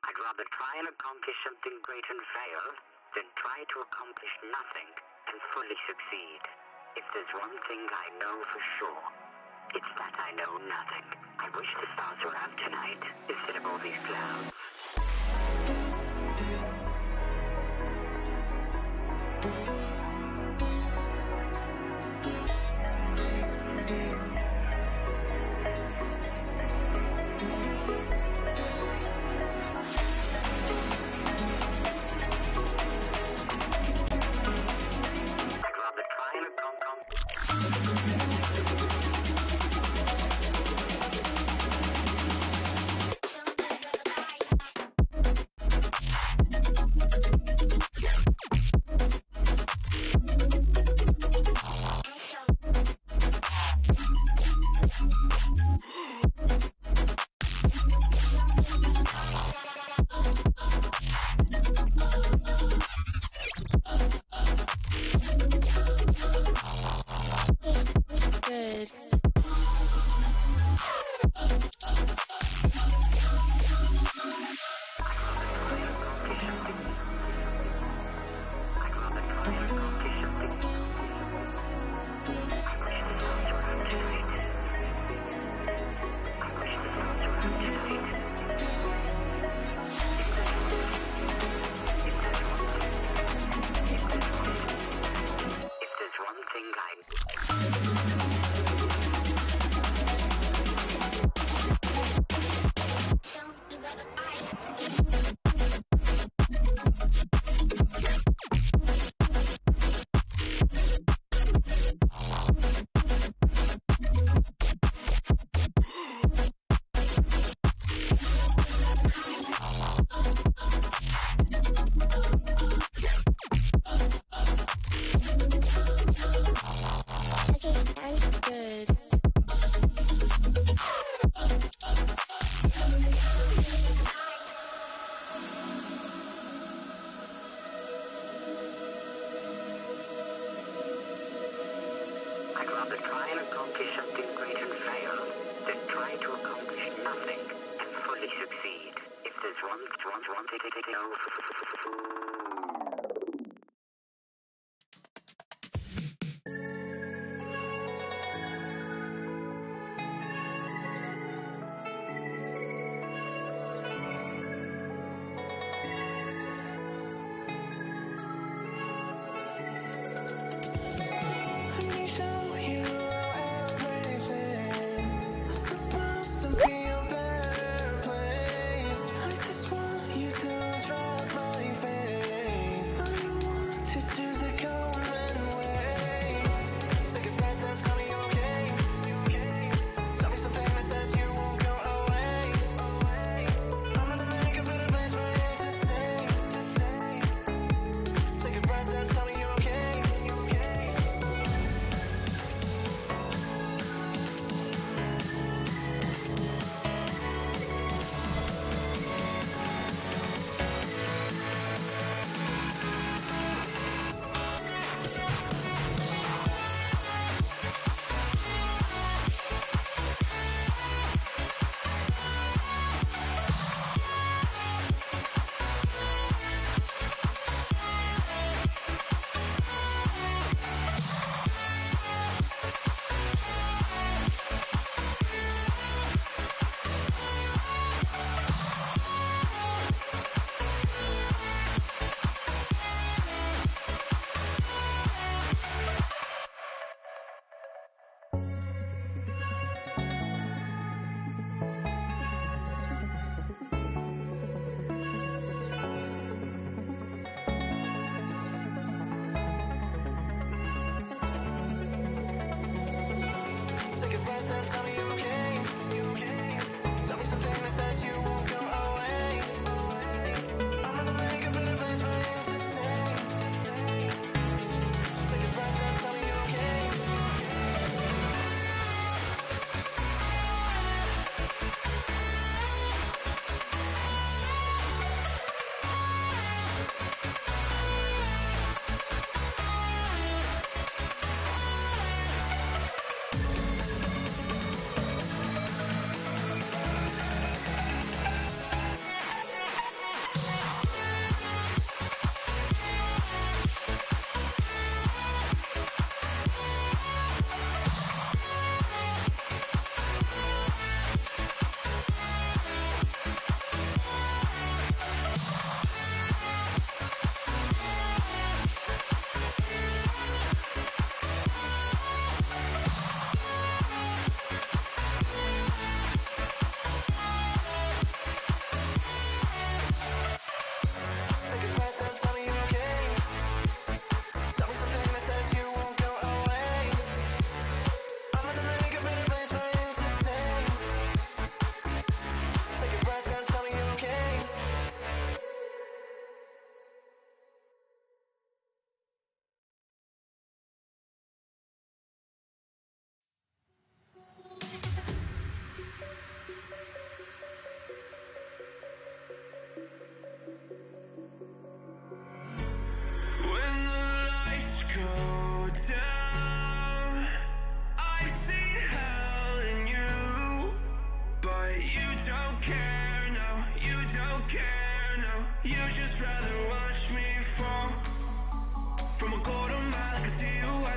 I'd rather try and accomplish something great and fail than try to accomplish nothing and fully succeed. If there's one thing I know for sure, it's that I know nothing. I wish the stars were out tonight instead of all these clouds. Trust my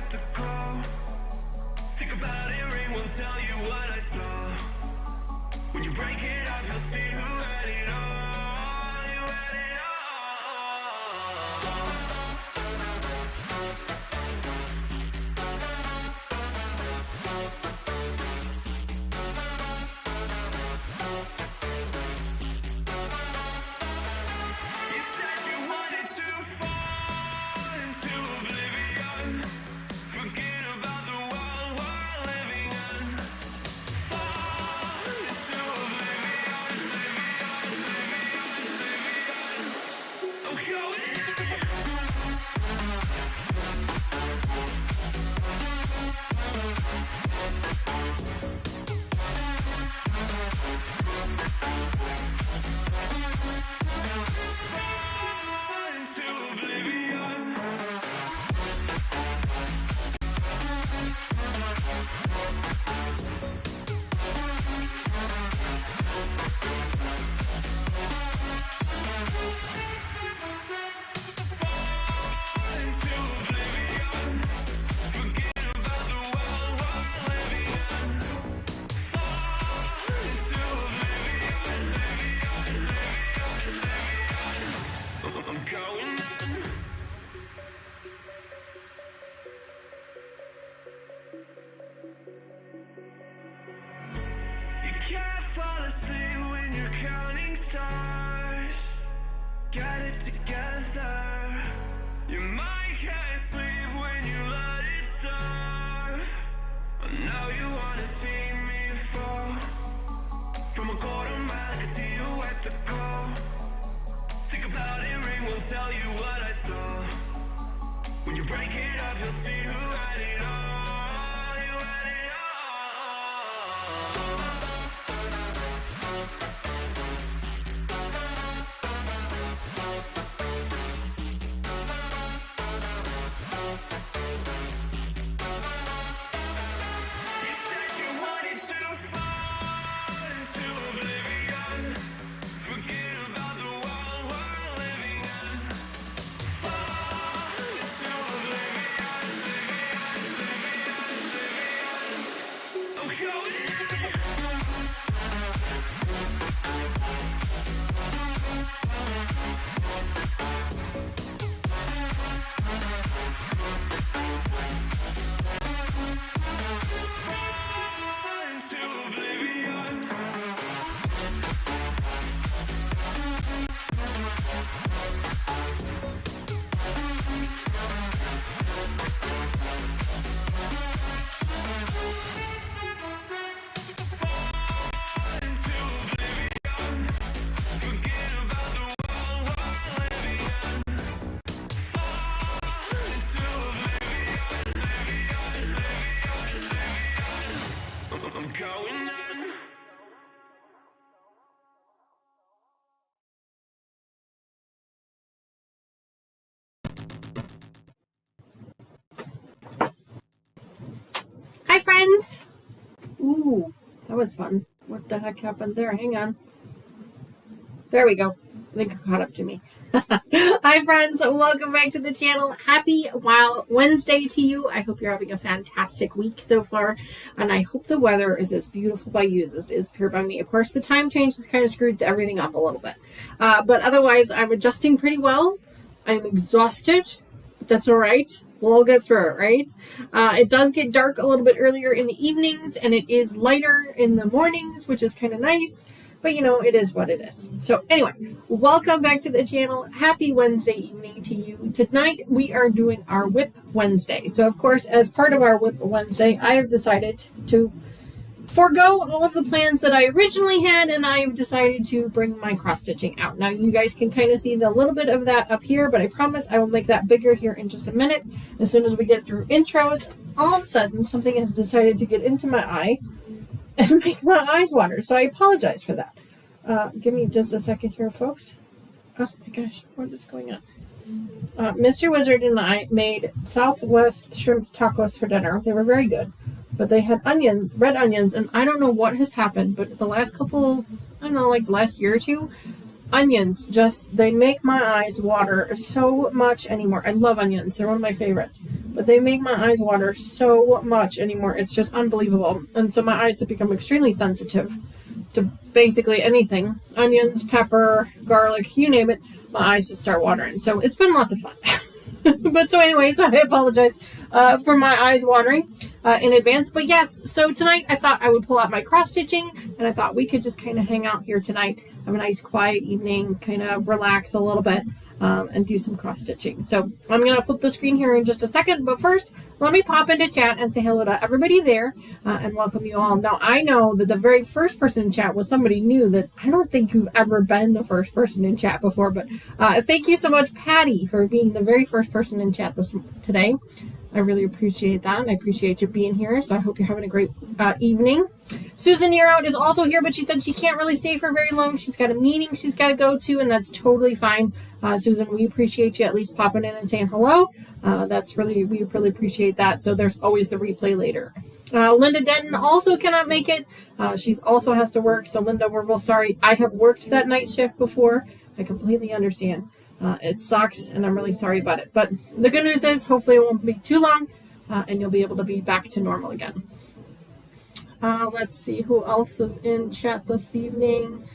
at the call. Think about it, ring won't tell you what I saw. When you break it up, you'll see who had it all. You had it all. You said you wanted to fall into oblivion. Forget about the world we're living in. Fall into oblivion, oblivion. I'm going in. Fall into oblivion. Into oblivion. Forget about the world we're living in. Fall into oblivion, I'm going in. You can't fall asleep when you're counting stars. Get it together. Your mind can't sleep when you let it serve. Now you wanna see me fall. From a quarter mile, I can see you at the call. Think about it, ring won't tell you what I saw. When you break it up, you'll see who had it all. You had it all. You said you wanted to fall into oblivion. Forget about the world we're living in. Fall into oblivion, I'm going in. Fall into oblivion. Into oblivion. Forget about the world we're living in. Fall into oblivion, I'm going in. Hi, friends. Ooh, that was fun. What the heck happened there? Hang on. There we go. I think it caught up to me. Hi, friends. Welcome back to the channel. Happy Wild Wednesday to you. I hope you're having a fantastic week so far, and I hope the weather is as beautiful by you as it is here by me. Of course, the time change has kind of screwed everything up a little bit, but otherwise, I'm adjusting pretty well. I'm exhausted, but that's all right. We'll all get through it, right? It does get dark a little bit earlier in the evenings, and it is lighter in the mornings, which is kind of nice. But, you know, it is what it is. So, anyway, welcome back to the channel. Happy Wednesday evening to you. Tonight, we are doing our WIP Wednesday. So, of course, as part of our WIP Wednesday, I have decided to forego all of the plans that I originally had, and I have decided to bring my cross-stitching out. Now, you guys can kind of see the little bit of that up here, but I promise I will make that bigger here in just a minute. As soon as we get through intros, all of a sudden, something has decided to get into my eye and make my eyes water, so I apologize for that. Give me just a second here, folks. Oh my gosh, what is going on? Mr. Wizard and I made Southwest shrimp tacos for dinner. They were very good, but they had red onions, and I don't know what has happened, but the last couple, I don't know, like the last year or two, onions they make my eyes water so much anymore. I love onions. They're one of my favorites. but they make my eyes water so much anymore. It's just unbelievable. And so my eyes have become extremely sensitive to basically anything. Onions, pepper, garlic, you name it, my eyes just start watering. So it's been lots of fun. But so anyway, so I apologize for my eyes watering in advance. But yes, so tonight I thought I would pull out my cross stitching, and I thought we could just kind of hang out here tonight, have a nice quiet evening, kind of relax a little bit, and do some cross stitching. So I'm going to flip the screen here in just a second, but first let me pop into chat and say hello to everybody there and welcome you all. Now I know that the very first person in chat was somebody new that I don't think you've ever been the first person in chat before, but thank you so much, Patty, for being the very first person in chat today. I really appreciate that. I appreciate you being here. So I hope you're having a great evening. Susan Yearout is also here, but she said she can't really stay for very long. She's got a meeting she's got to go to, and that's totally fine. Susan, we appreciate you at least popping in and saying hello. We really appreciate that. So there's always the replay later. Linda Denton also cannot make it. She's also has to work. So Linda, we're real sorry. I have worked that night shift before. I completely understand. It sucks, and I'm really sorry about it. But the good news is, hopefully it won't be too long, and you'll be able to be back to normal again. Let's see who else is in chat this evening.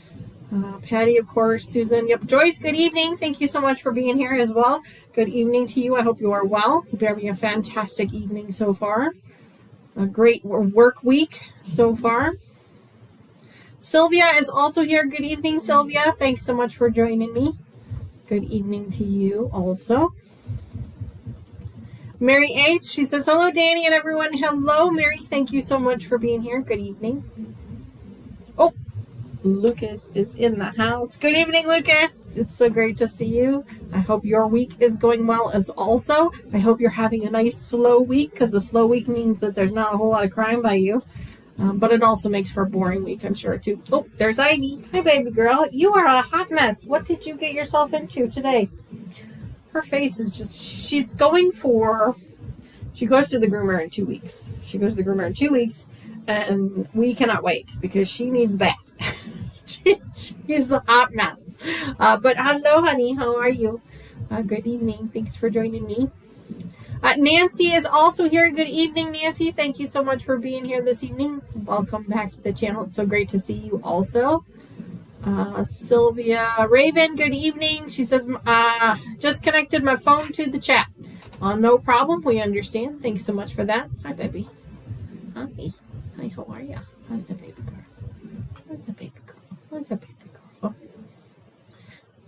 Patty, of course. Susan. Yep. Joyce, good evening. Thank you so much for being here as well. Good evening to you. I hope you are well. Hope you're having a fantastic evening so far. A great work week so far. Sylvia is also here. Good evening, Sylvia. Thanks so much for joining me. Good evening to you also. Mary H. She says, hello, Danny and everyone. Hello, Mary. Thank you so much for being here. Good evening. Oh, Lucas is in the house. Good evening, Lucas. It's so great to see you. I hope your week is going well as also. I hope you're having a nice slow week, because a slow week means that there's not a whole lot of crime by you. But it also makes for a boring week, I'm sure, too. Oh, there's Ivy. Hi, baby girl. You are a hot mess. What did you get yourself into today? Her face is just... She goes to the groomer in 2 weeks. She goes to the groomer in 2 weeks, and we cannot wait because she needs a bath. She's a hot mess. But hello, honey. How are you? Good evening. Thanks for joining me. Nancy is also here. Good evening, Nancy. Thank you so much for being here this evening. Welcome back to the channel. It's so great to see you also. Sylvia Raven, good evening. She says, just connected my phone to the chat. No problem. We understand. Thanks so much for that. Hi, baby. Hi. Hi, how are you? How's the baby girl? How's the baby girl? How's the baby girl?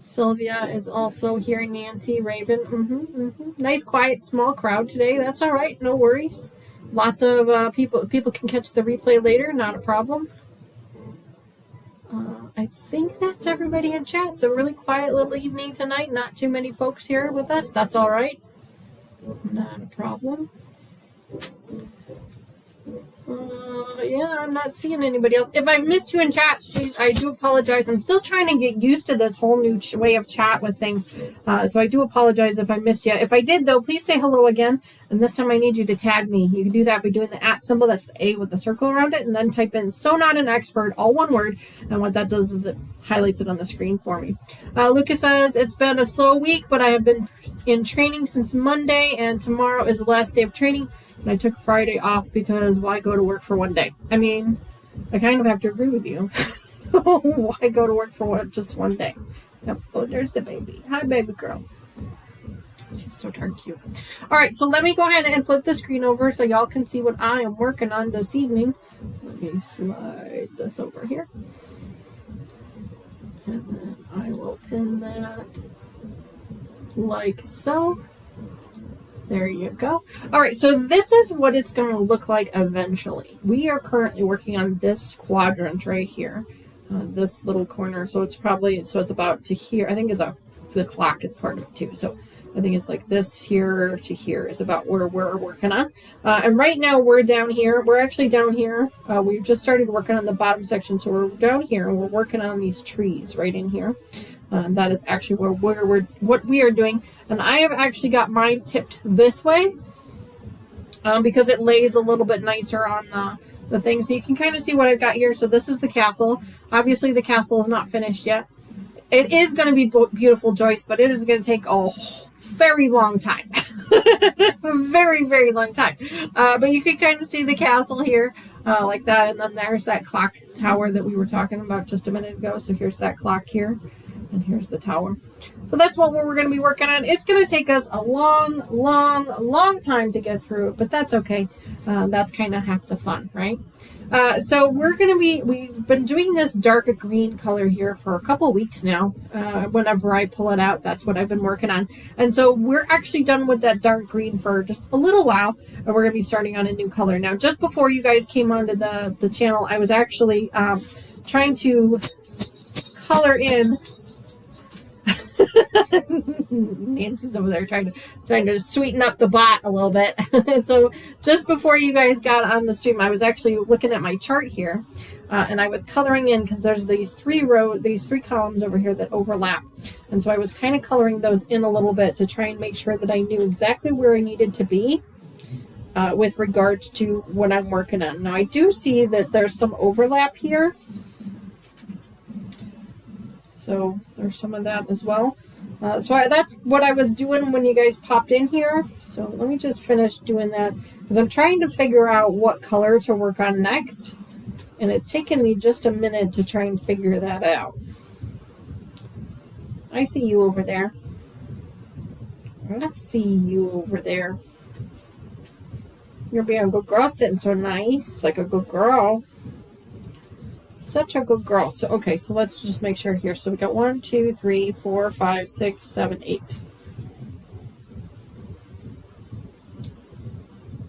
Sylvia is also here. Nancy, Raven. Nice, quiet, small crowd today. That's all right. No worries. Lots of people can catch the replay later. Not a problem. I think that's everybody in chat. It's a really quiet little evening tonight. Not too many folks here with us. That's all right. Not a problem. Yeah, I'm not seeing anybody else. If I missed you in chat, please, I do apologize. I'm still trying to get used to this whole new way of chat with things. So I do apologize if I missed you. If I did, though, please say hello again. And this time I need you to tag me. You can do that by doing the @ symbol. That's the A with the circle around it. And then type in "so not an expert," all one word. And what that does is it highlights it on the screen for me. Lucas says, it's been a slow week, but I have been in training since Monday. And tomorrow is the last day of training. And I took Friday off because why go to work for one day? I mean, I kind of have to agree with you. Why go to work for just one day? Yep. Oh, there's the baby. Hi, baby girl. She's so darn cute. All right, so let me go ahead and flip the screen over so y'all can see what I am working on this evening. Let me slide this over here. And then I will pin that like so. There you go. All right, so this is what it's going to look like eventually. We are currently working on this quadrant right here, this little corner. So it's about to here. I think the clock is part of it too. So I think it's like this here to here is about where we're working on. And right now we're down here. We're actually down here. We've just started working on the bottom section. So we're down here and we're working on these trees right in here. That is actually what we are doing. And I have actually got mine tipped this way because it lays a little bit nicer on the thing. So you can kind of see what I've got here. So this is the castle. Obviously the castle is not finished yet. It is going to be beautiful, Joyce, but it is going to take a very long time. A very, very long time. But you can kind of see the castle here like that. And then there's that clock tower that we were talking about just a minute ago. So here's that clock here. And here's the tower. So that's what we're going to be working on. It's going to take us a long, long, long time to get through it. But that's okay. That's kind of half the fun, right? So we've been doing this dark green color here for a couple weeks now. Whenever I pull it out, that's what I've been working on. And so we're actually done with that dark green for just a little while. And we're going to be starting on a new color. Now, just before you guys came onto the channel, I was actually trying to color in. Nancy's over there trying to sweeten up the bot a little bit. So just before you guys got on the stream, I was actually looking at my chart here, and I was coloring in because there's these three columns over here that overlap, and so I was kind of coloring those in a little bit to try and make sure that I knew exactly where I needed to be with regards to what I'm working on. Now I do see that there's some overlap here. So there's some of that as well. So that's what I was doing when you guys popped in here. So let me just finish doing that because I'm trying to figure out what color to work on next. And it's taken me just a minute to try and figure that out. I see you over there. I see you over there. You're being a good girl, sitting so nice, like a good girl. Such a good girl. So, okay, so let's just make sure here. So we got 1, 2, 3, 4, 5, 6, 7, 8.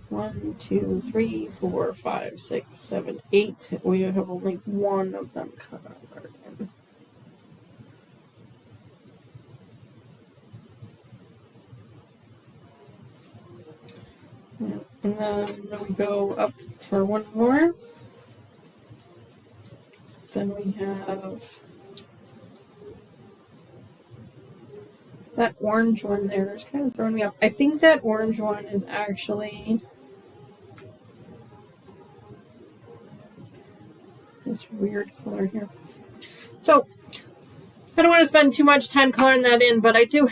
1, 2, 3, 4, 5, 6, 7, 8. We have only one of them covered in. And then we go up for one more. Then we have that orange one there. It's kind of throwing me off. I think that orange one is actually this weird color here. So I don't want to spend too much time coloring that in, but I do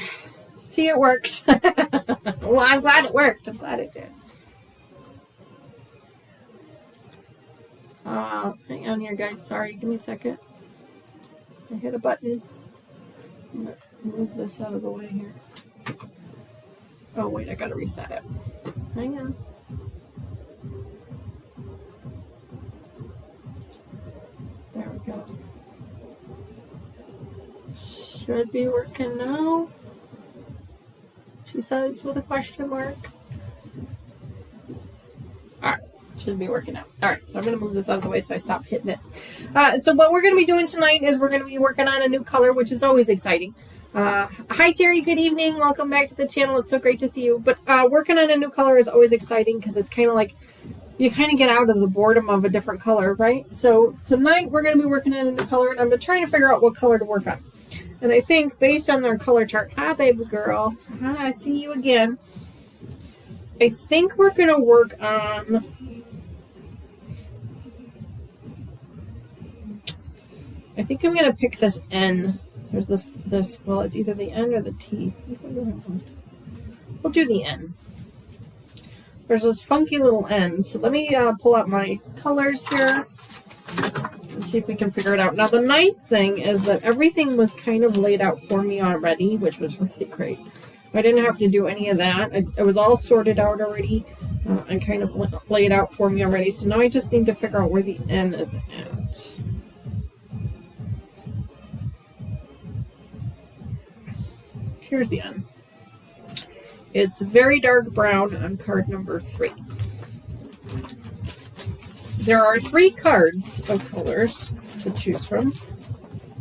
see it works. Well, I'm glad it worked. I'm glad it did. Hang on here, guys. Sorry, give me a second. I hit a button. I'm gonna move this out of the way here. Oh, wait, I gotta reset it. Hang on. There we go. Should be working now. She says with a question mark. Alright. Should be working out. All right, so I'm going to move this out of the way so I stop hitting it. So what we're going to be doing tonight is we're going to be working on a new color, which is always exciting. Hi, Terry. Good evening. Welcome back to the channel. It's so great to see you. But working on a new color is always exciting because it's kind of like you kind of get out of the boredom of a different color, right? So tonight we're going to be working on a new color, and I've been trying to figure out what color to work on. And I think based on their color chart, hi, baby girl. Hi, I see you again. I think we're going to work on... I think I'm going to pick this N. There's this, well, it's either the N or the T. We'll do the N. There's this funky little N. So let me pull out my colors here and see if we can figure it out. Now, the nice thing is that everything was kind of laid out for me already, which was really great. I didn't have to do any of that. It was all sorted out already and kind of laid out for me already. So now I just need to figure out where the N is at. Here's the N. It's very dark brown on card number 3. There are 3 cards of colors to choose from.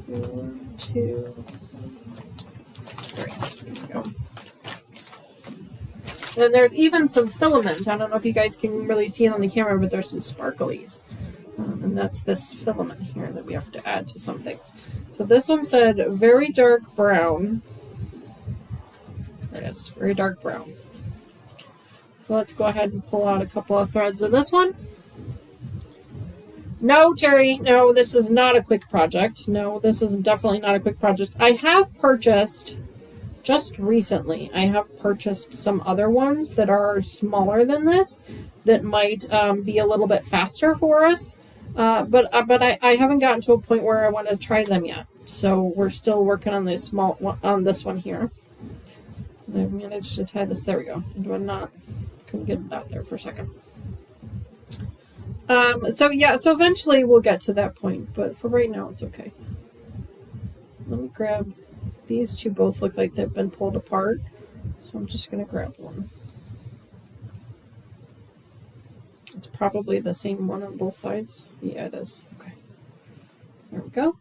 1, 2, 3. There we go. And there's even some filament. I don't know if you guys can really see it on the camera, but there's some sparklies. And that's this filament here that we have to add to some things. So this one said very dark brown. There it is, very dark brown. So let's go ahead and pull out a couple of threads of this one. No, Terry, no, this is not a quick project. No, this is definitely not a quick project. I have purchased just recently I have purchased some other ones that are smaller than this that might be a little bit faster for us. But I haven't gotten to a point where I want to try them yet. So we're still working on this small one, on this one here. And I managed to tie this. There we go. Do I not? Couldn't get it out there for a second. So eventually we'll get to that point, but for right now it's okay. Let me grab these two. Both look like they've been pulled apart, so I'm just gonna grab one. It's probably the same one on both sides. Yeah, it is. Okay, there we go.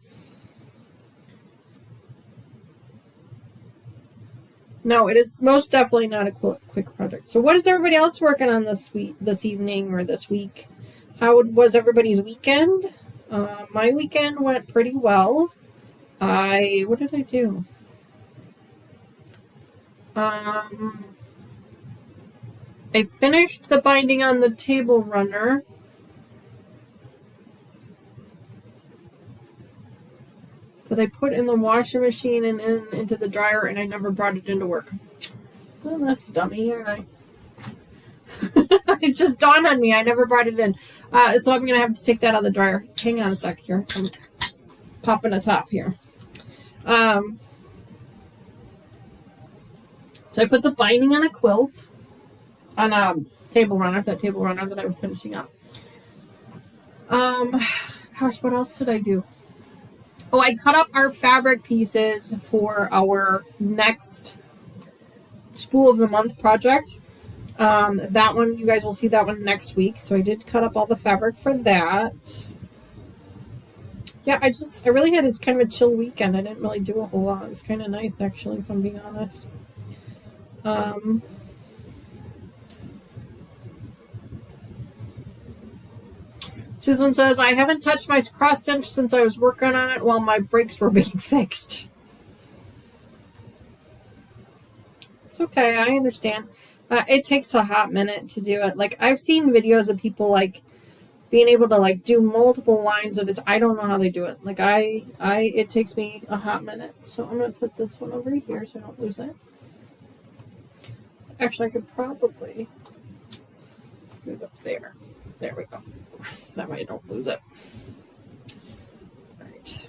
No, it is most definitely not a quick project. So what is everybody else working on this evening or this week? How was everybody's weekend? My weekend went pretty well. What did I do? I finished the binding on the table runner. That I put in the washing machine and into the dryer, and I never brought it into work. Well, that's dummy, aren't I? It just dawned on me. I never brought it in. So I'm going to have to take that out of the dryer. Hang on a sec here. I'm popping a top here. So I put the binding on a quilt. On a table runner. That table runner that I was finishing up. Gosh, what else did I do? Oh, I cut up our fabric pieces for our next Spool of the Month project. That one, you guys will see that one next week. So I did cut up all the fabric for that. Yeah, I really had a kind of a chill weekend. I didn't really do a whole lot. It was kind of nice, actually, if I'm being honest. Susan says, I haven't touched my cross stitch since I was working on it while my breaks were being fixed. It's okay, I understand. It takes a hot minute to do it. Like, I've seen videos of people, like, being able to, like, do multiple lines of this. I don't know how they do it. Like, it takes me a hot minute. So I'm going to put this one over here so I don't lose it. Actually, I could probably move up there. There we go. That way I don't lose it. All right.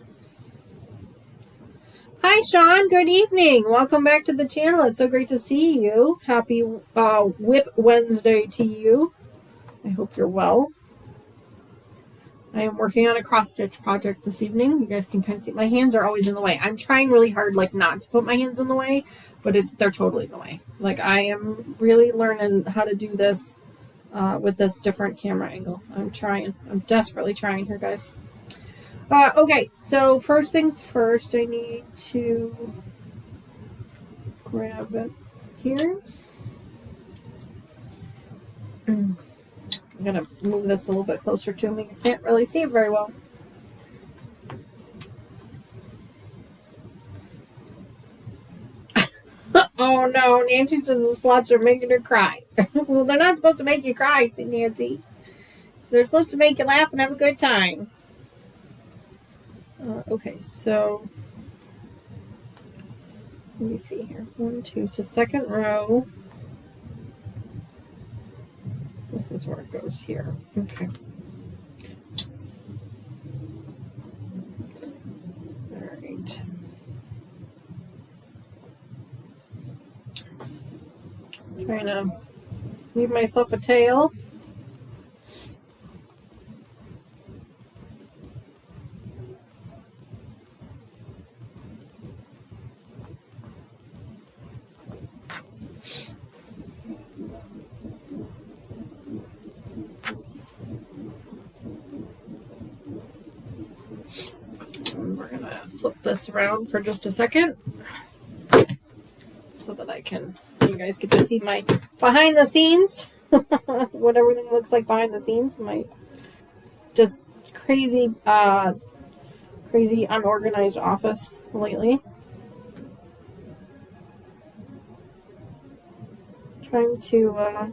Hi, Sean. Good evening. Welcome back to the channel. It's so great to see you. Happy WIP Wednesday to you. I hope you're well. I am working on a cross-stitch project this evening. You guys can kind of see my hands are always in the way. I'm trying really hard, like, not to put my hands in the way, but they're totally in the way. Like, I am really learning how to do this with this different camera angle. I'm trying. I'm desperately trying here, guys. Okay, so first things first, I need to grab it here. I'm going to move this a little bit closer to me. I can't really see it very well. Oh no, Nancy says the slots are making her cry. Well, they're not supposed to make you cry, see, Nancy. They're supposed to make you laugh and have a good time. Okay, so let me see here. 1, 2. So second row. This is where it goes here. Okay. All right. Trying to leave myself a tail. And we're gonna flip this around for just a second so that you guys get to see my behind the scenes. What everything looks like behind the scenes. My just crazy unorganized office lately. Trying to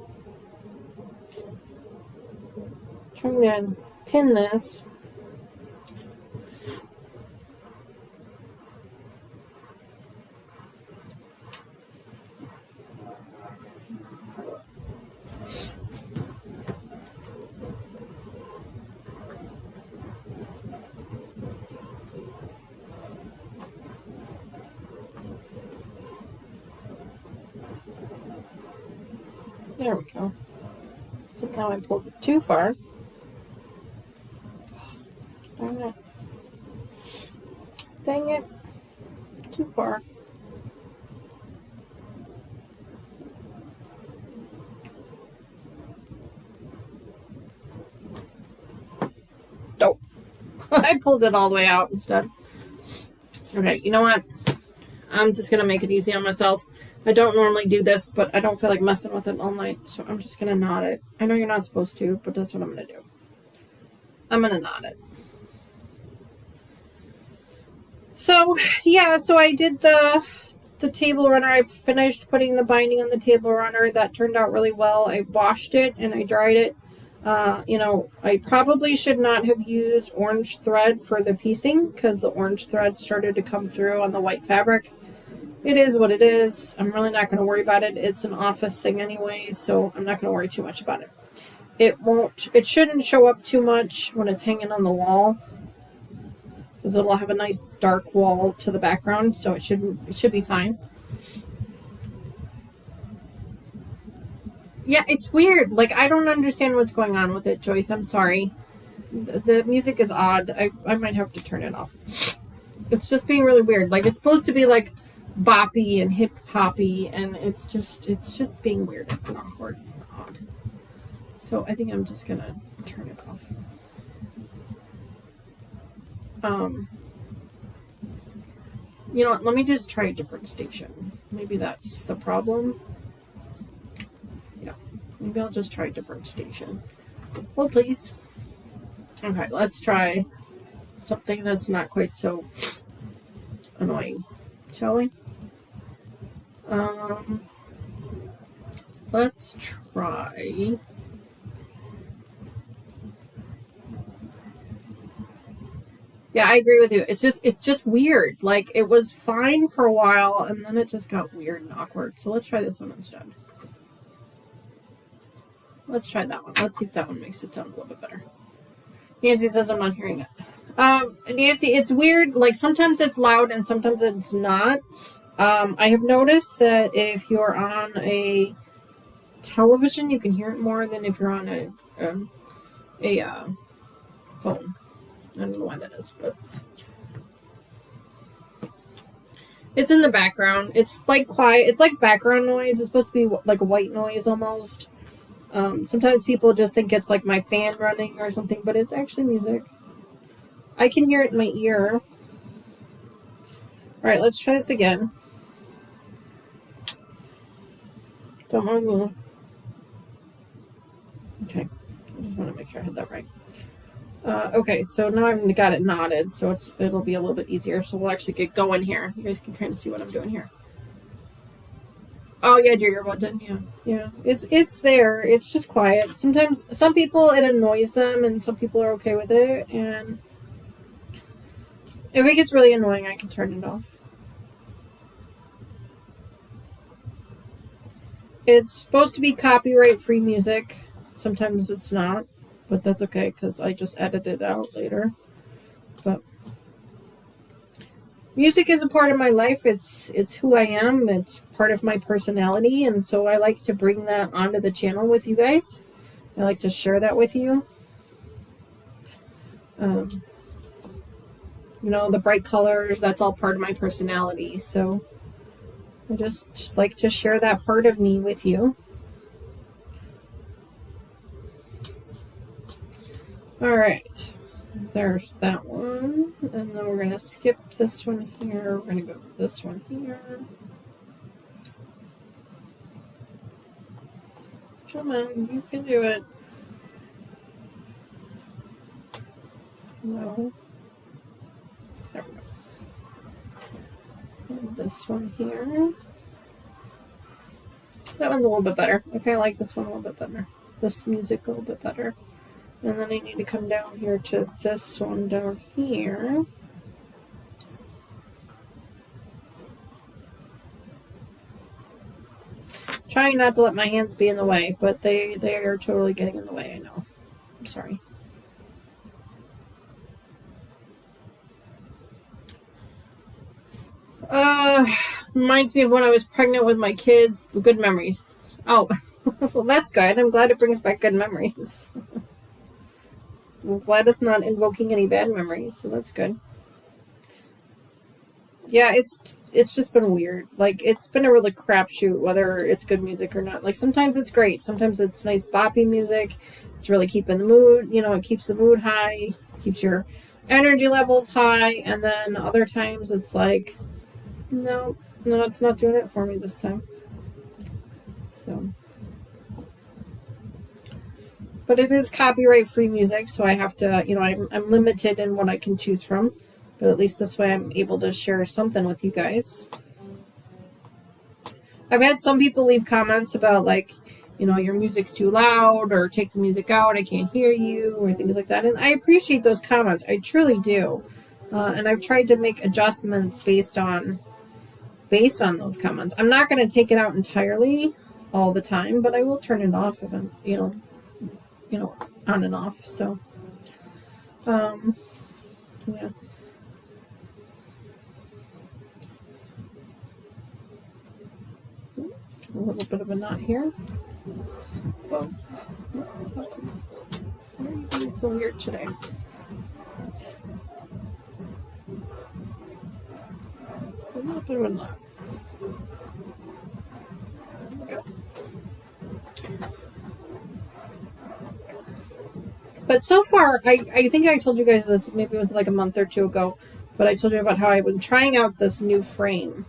pin this. There we go. So now I pulled it too far. Darn it. Dang it. Too far. Oh. I pulled it all the way out instead. Okay, you know what? I'm just going to make it easy on myself. I don't normally do this, but I don't feel like messing with it all night, so I'm just going to knot it. I know you're not supposed to, but that's what I'm going to do. I'm going to knot it. So, yeah, so I did the table runner. I finished putting the binding on the table runner. That turned out really well. I washed it and I dried it. I probably should not have used orange thread for the piecing because the orange thread started to come through on the white fabric. It is what it is. I'm really not going to worry about it. It's an office thing anyway, so I'm not going to worry too much about it. It shouldn't show up too much when it's hanging on the wall because it'll have a nice dark wall to the background, so it should be fine. Yeah, it's weird. Like, I don't understand what's going on with it, Joyce. I'm sorry. The music is odd. I might have to turn it off. It's just being really weird. Like, it's supposed to be like boppy and hip hoppy, and it's just being weird and awkward and odd. So I think I'm just gonna turn it off. You know what? Let me just try a different station. Maybe that's the problem. Yeah, maybe I'll just try a different station. Well, please. Okay, let's try something that's not quite so annoying, shall we? Let's try. Yeah, I agree with you. It's just weird. Like, it was fine for a while, and then it just got weird and awkward. So let's try this one instead. Let's try that one. Let's see if that one makes it sound a little bit better. Nancy says I'm not hearing it. Nancy, it's weird. Like, sometimes it's loud and sometimes it's not. I have noticed that if you're on a television, you can hear it more than if you're on a phone. I don't know why that is, but it's in the background. It's like quiet. It's like background noise. It's supposed to be like a white noise almost. Sometimes people just think it's like my fan running or something, but it's actually music. I can hear it in my ear. All right, let's try this again. Don't mind me. Okay, I just want to make sure I had that right. Okay, so now I've got it knotted, so it'll be a little bit easier. So we'll actually get going here. You guys can kind of see what I'm doing here. Oh yeah, do your button. Yeah. It's there. It's just quiet. Sometimes some people it annoys them, and some people are okay with it. And if it gets really annoying, I can turn it off. It's supposed to be copyright-free music. Sometimes it's not. But that's okay, because I just edited it out later. But music is a part of my life. It's who I am. It's part of my personality. And so I like to bring that onto the channel with you guys. I like to share that with you. The bright colors, that's all part of my personality. So I just like to share that part of me with you. All right, there's that one, and then we're going to skip this one here. We're going to go to this one here. Come on, you can do it. No. There we go. And this one here. That one's a little bit better. Okay, I like this one a little bit better. This music a little bit better. And then I need to come down here to this one down here. Trying not to let my hands be in the way, but they are totally getting in the way, I know. I'm sorry. Reminds me of when I was pregnant with my kids. Good memories. Oh, Well, that's good. I'm glad it brings back good memories. I'm glad it's not invoking any bad memories, so that's good. Yeah, it's just been weird. Like, it's been a really crapshoot whether it's good music or not. Like, sometimes it's great. Sometimes it's nice boppy music. It's really keeping the mood, it keeps the mood high, keeps your energy levels high, and then other times it's like, no, it's not doing it for me this time. So, but it is copyright free music, so I have to, I'm limited in what I can choose from. But at least this way I'm able to share something with you guys. I've had some people leave comments about, like, your music's too loud, or take the music out, I can't hear you, or things like that. And I appreciate those comments. I truly do. And I've tried to make adjustments based on those comments. I'm not going to take it out entirely all the time, but I will turn it off if I'm, on and off. So, yeah. A little bit of a knot here. Whoa. What's happening? Why are you being so weird today? A little bit of a knot. But so far, I think I told you guys this, maybe it was like a month or two ago, but I told you about how I've been trying out this new frame.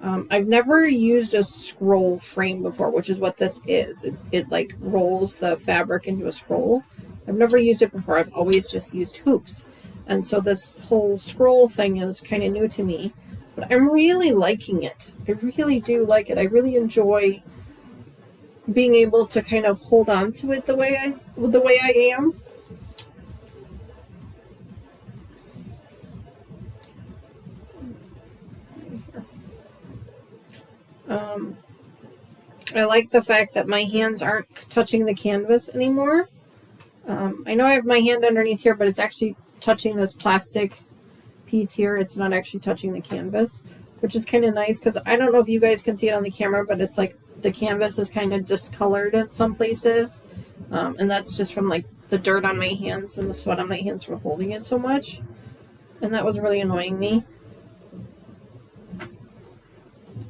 I've never used a scroll frame before, which is what this is. It like rolls the fabric into a scroll. I've never used it before. I've always just used hoops. And so this whole scroll thing is kind of new to me, but I'm really liking it. I really do like it. I really enjoy being able to kind of hold on to it the way I am. I like the fact that my hands aren't touching the canvas anymore. I know I have my hand underneath here, but it's actually touching this plastic piece here. It's not actually touching the canvas, which is kind of nice because I don't know if you guys can see it on the camera, but it's like the canvas is kind of discolored in some places. And that's just from like the dirt on my hands and the sweat on my hands from holding it so much. And that was really annoying me.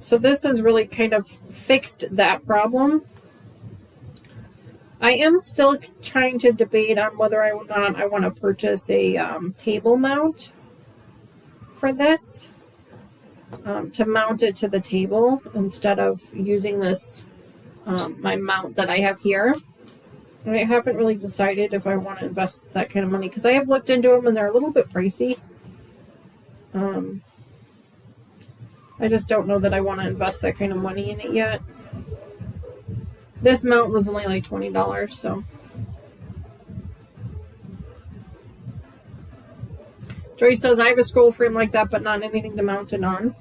So this has really kind of fixed that problem. I am still trying to debate on whether or not I want to purchase a table mount for this, to mount it to the table instead of using this, my mount that I have here. And I haven't really decided if I want to invest that kind of money because I have looked into them and they're a little bit pricey. I just don't know that I want to invest that kind of money in it yet. This mount was only like $20, so. Joyce says, I have a scroll frame like that, but not anything to mount it on.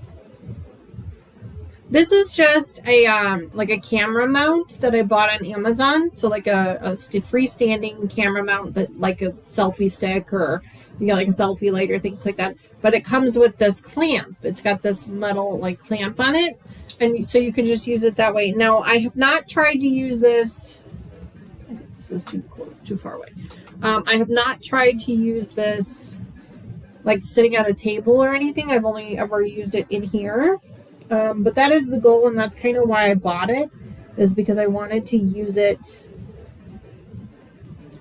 This is just a like a camera mount that I bought on Amazon. So like a freestanding camera mount that like a selfie stick or like a selfie light or things like that. But it comes with this clamp. It's got this metal like clamp on it, and so you can just use it that way. Now I have not tried to use this. This is too far away. I have not tried to use this like sitting at a table or anything. I've only ever used it in here. But that is the goal, and that's kind of why I bought it, is because I wanted to use it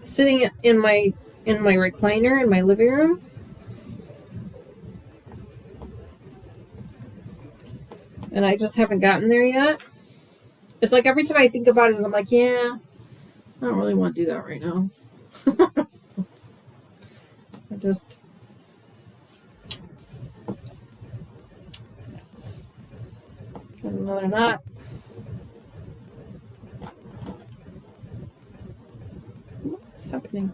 sitting in my recliner in my living room. And I just haven't gotten there yet. It's like every time I think about it, I'm like, yeah, I don't really want to do that right now. I just... Got another knot. What's happening?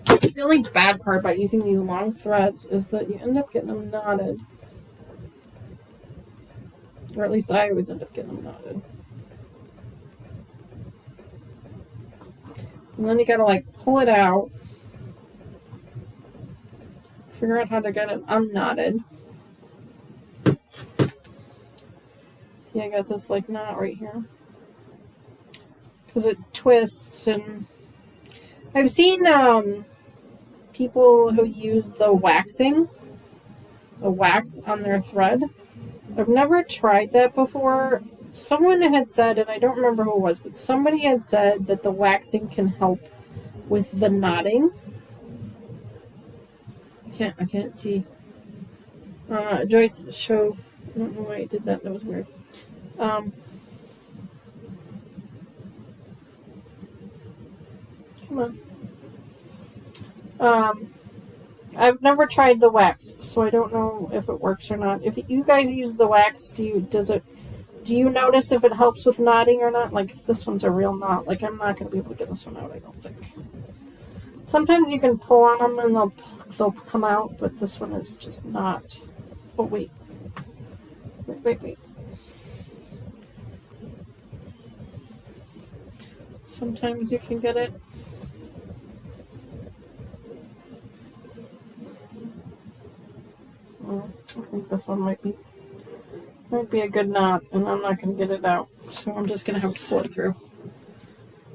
It's the only bad part about using these long threads is that you end up getting them knotted. Or at least I always end up getting them knotted. And then you gotta like pull it out. Figure out how to get it unknotted. See, I got this like knot right here. because it twists. And I've seen people who use the wax on their thread. I've never tried that before. Someone had said, and I don't remember who it was, but somebody had said that the waxing can help with the knotting. I can't see. Joyce, show. I don't know why I did that. That was weird. Come on. I've never tried the wax, so I don't know if it works or not. If you guys use the wax, do you notice if it helps with knotting or not? Like, this one's a real knot. Like, I'm not going to be able to get this one out, I don't think. Sometimes you can pull on them and they'll come out, but this one is just not. Oh, wait. Wait. Sometimes you can get it. I think this one might be a good knot, and I'm not going to get it out. So I'm just going to have to pull it through.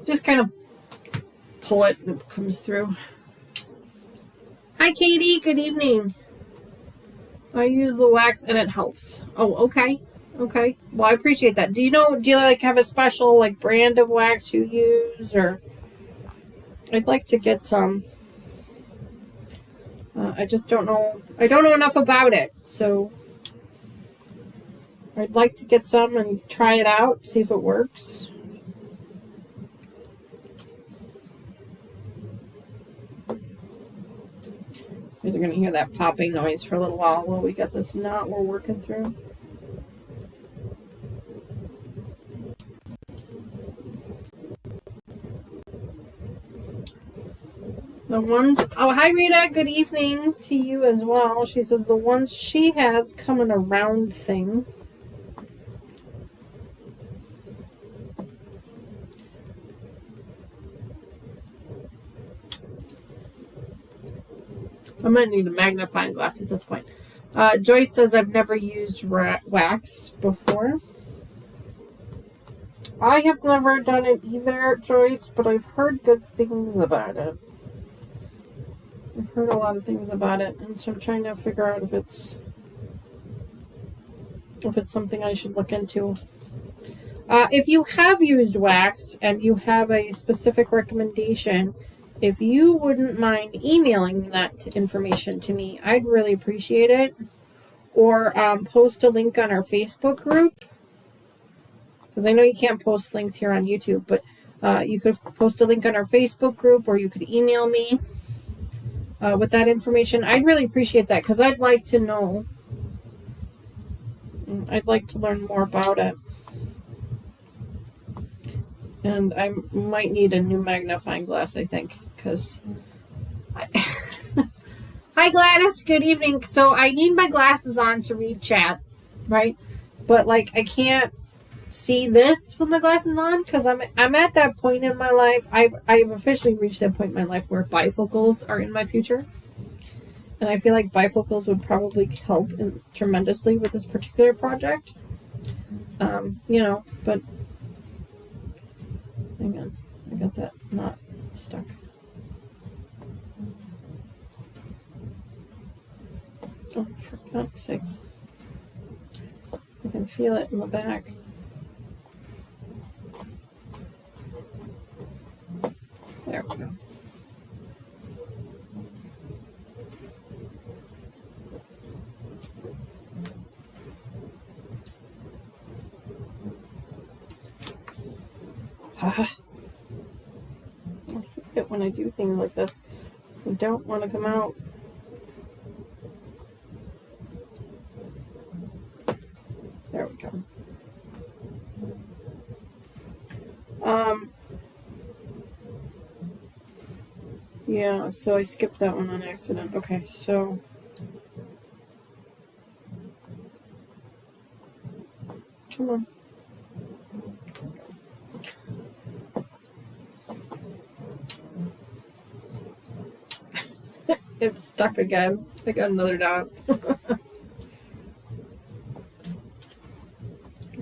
Just kind of pull it and it comes through. Hi, Katie. Good evening. I use the wax and it helps. Oh, okay. Okay. Well, I appreciate that. Do you like have a special like brand of wax you use, or I'd like to get some. I just don't know. I don't know enough about it, so I'd like to get some and try it out, see if it works. You're going to hear that popping noise for a little while we get this knot we're working through. The ones, oh, hi Rita, good evening to you as well. She says the ones she has come in a round thing. I might need a magnifying glass at this point. Joyce says I've never used wax before. I have never done it either, Joyce, but I've heard good things about it. I've heard a lot of things about it, and so I'm trying to figure out if it's something I should look into. If you have used wax and you have a specific recommendation, if you wouldn't mind emailing that information to me, I'd really appreciate it. Or post a link on our Facebook group, because I know you can't post links here on YouTube, but you could post a link on our Facebook group, or you could email me with that information. I'd really appreciate that, because I'd like to know. I'd like to learn more about it. And I might need a new magnifying glass, I think, because... Hi, Gladys. Good evening. So I need my glasses on to read chat, right? But, like, I can't see this with my glasses on, because I'm at that point in my life. I've officially reached that point in my life where bifocals are in my future. And I feel like bifocals would probably help tremendously with this particular project. But hang on. I got that knot stuck. Oh, for God's sakes. I can feel it in the back. There we go. I hate it when I do things like this. I don't want to come out. There we go. Yeah, so I skipped that one on accident. Okay, so come on. It's stuck again. I got another dot. I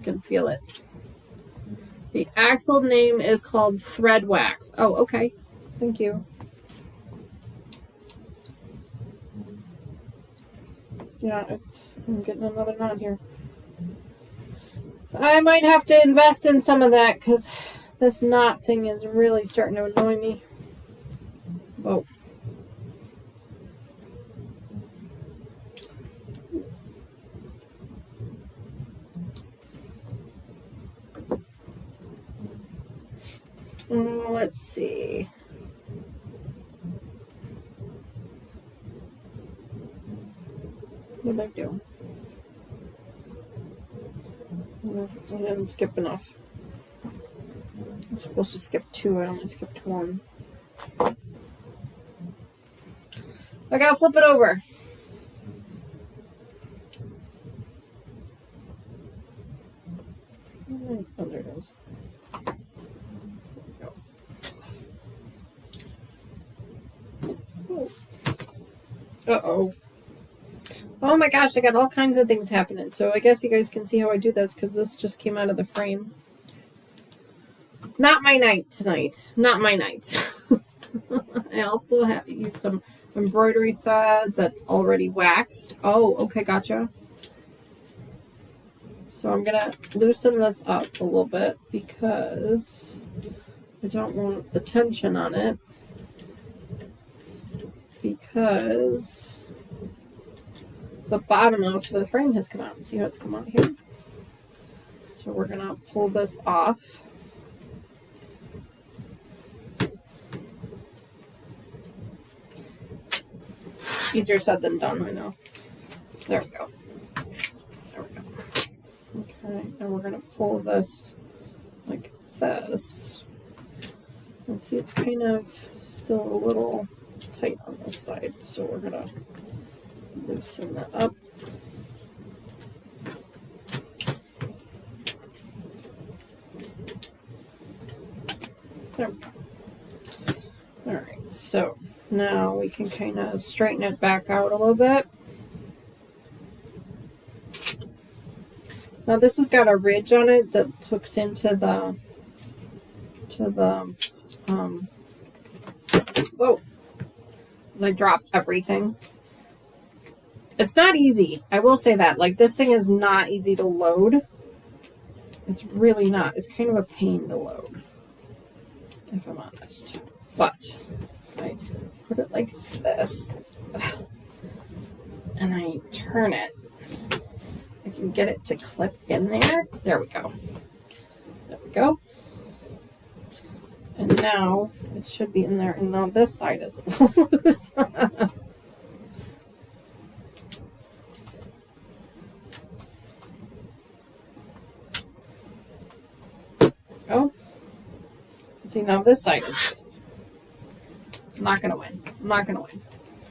can feel it. The actual name is called thread wax. Oh, okay. Thank you. Yeah, I'm getting another knot here. I might have to invest in some of that because this knot thing is really starting to annoy me. Oh. Let's see. What did I do? I didn't skip enough. I'm supposed to skip 2. I only skipped 1. I gotta flip it over. Oh, there it is. Uh-oh. Oh my gosh, I got all kinds of things happening. So I guess you guys can see how I do this because this just came out of the frame. Not my night tonight. Not my night. I also have used some embroidery thread that's already waxed. Oh, okay, gotcha. So I'm going to loosen this up a little bit because I don't want the tension on it. Because the bottom of the frame has come out. See how it's come out here? So we're going to pull this off. Easier said than done, I know. There we go. There we go. Okay, and we're going to pull this like this. And see, it's kind of still a little tight on this side, so we're going to loosen that up. There we go. Alright, so now we can kind of straighten it back out a little bit. Now this has got a ridge on it that hooks into the whoa, I dropped everything. It's not easy. I will say that. Like, this thing is not easy to load. It's really not. It's kind of a pain to load, if I'm honest. But if I put it like this and I turn it, I can get it to clip in there. There we go. There we go. And now it should be in there. And now this side is loose. Oh. See, now this side is loose. I'm not going to win. I'm not going to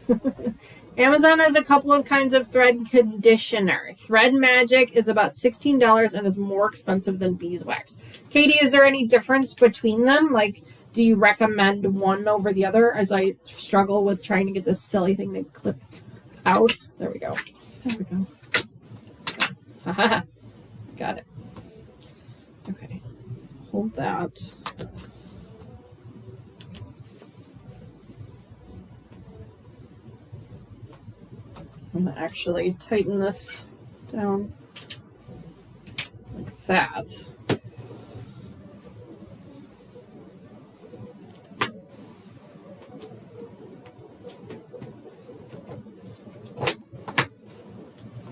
win. Amazon has a couple of kinds of thread conditioner. Thread Magic is about $16 and is more expensive than beeswax. Katie, is there any difference between them? Like, do you recommend one over the other as I struggle with trying to get this silly thing to clip out? There we go. There we go. Haha. Got it. Okay. Hold that. I'm going to actually tighten this down like that.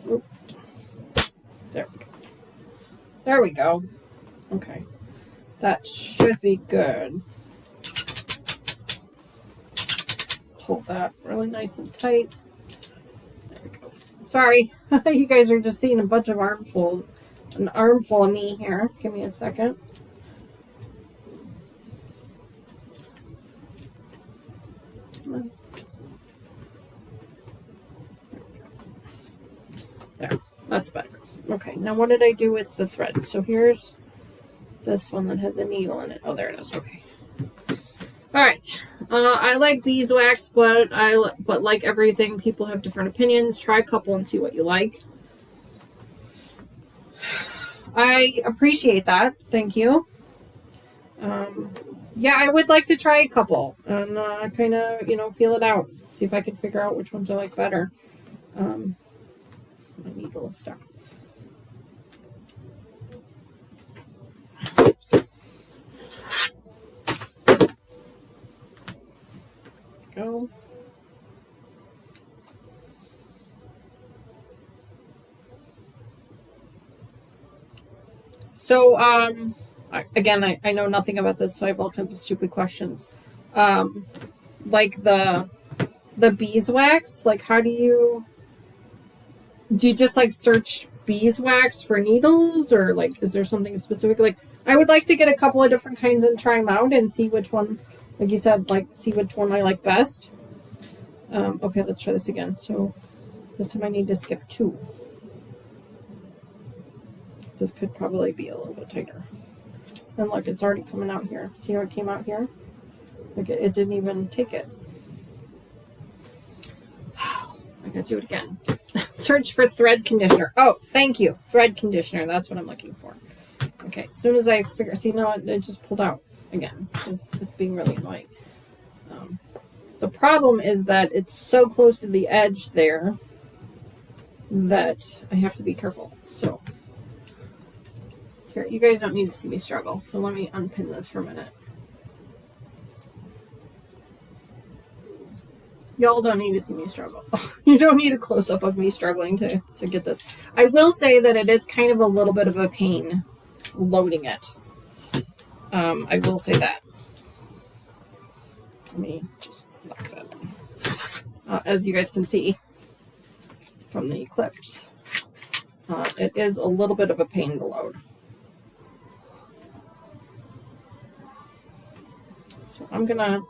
Oop. There we go. There we go. Okay. That should be good. Pull that really nice and tight. Sorry, you guys are just seeing a bunch of an armful of me here. Give me a second. There, that's better. Okay, now what did I do with the thread? So here's this one that had the needle in it. Oh, there it is. Okay. All right. I like beeswax, but like everything, people have different opinions. Try a couple and see what you like. I appreciate that. Thank you. Yeah, I would like to try a couple and kind of, feel it out. See if I can figure out which ones I like better. My needle is stuck. Go. So, I know nothing about this, so I have all kinds of stupid questions. Like the beeswax, like how do you just like search beeswax for needles, or like is there something specific? Like I would like to get a couple of different kinds and try them out and see which one, like you said, like see which one I like best. Okay, let's try this again. So this time I need to skip 2. This could probably be a little bit tighter. And look, it's already coming out here. See how it came out here? Like it didn't even take it. I gotta do it again. Search for thread conditioner. Oh, thank you. Thread conditioner. That's what I'm looking for. Okay, as soon as I figure... See, no, it just pulled out again. It's being really annoying. The problem is that it's so close to the edge there that I have to be careful. So, here, you guys don't need to see me struggle. So let me unpin this for a minute. Y'all don't need to see me struggle. You don't need a close-up of me struggling to get this. I will say that it is kind of a little bit of a pain loading it. I will say that. Let me just lock that in. As you guys can see from the clips, it is a little bit of a pain to load. So I'm gonna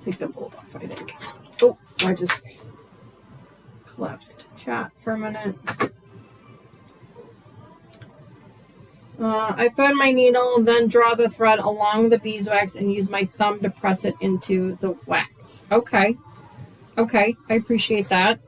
take the bolt off, I think. Oh, I just collapsed chat for a minute. I thread my needle, then draw the thread along the beeswax and use my thumb to press it into the wax. Okay. Okay, I appreciate that.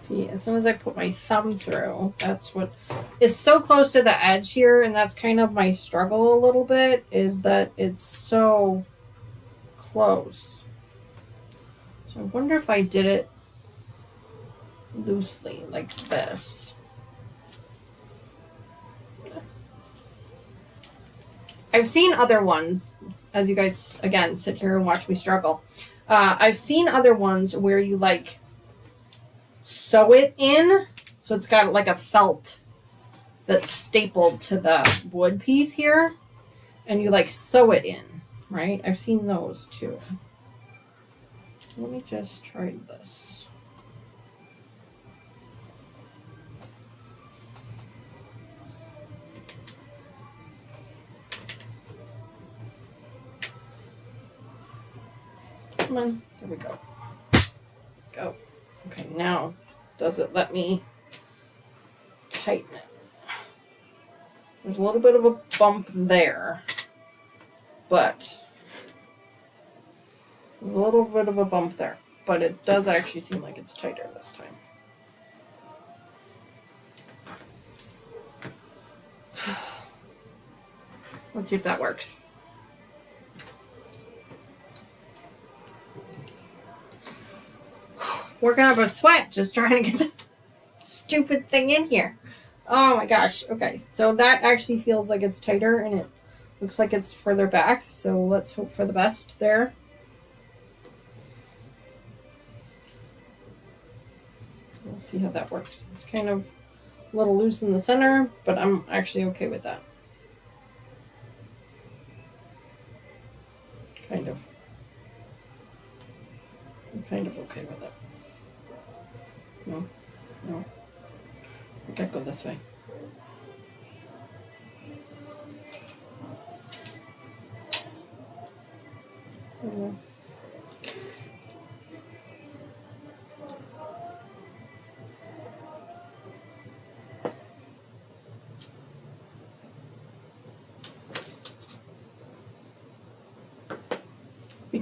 See, as soon as I put my thumb through, that's what... It's so close to the edge here, and that's kind of my struggle a little bit, is that it's so close. So I wonder if I did it loosely, like this. I've seen other ones, as you guys, again, sit here and watch me struggle. I've seen other ones where you, like, sew it in, so it's got like a felt that's stapled to the wood piece here, and you like sew it in, right? I've seen those too. Let me just try this. Come on, there we go. Go. Okay, now does it let me tighten it? There's a little bit of a bump there, but a little bit of a bump there, but it does actually seem like it's tighter this time. Let's see if that works. Working up a sweat just trying to get the stupid thing in here. Oh my gosh. Okay, so that actually feels like it's tighter, and it looks like it's further back, so let's hope for the best there. We'll see how that works. It's kind of a little loose in the center, but I'm actually okay with that. Kind of. I'm kind of okay with it. No. I gotta go this way.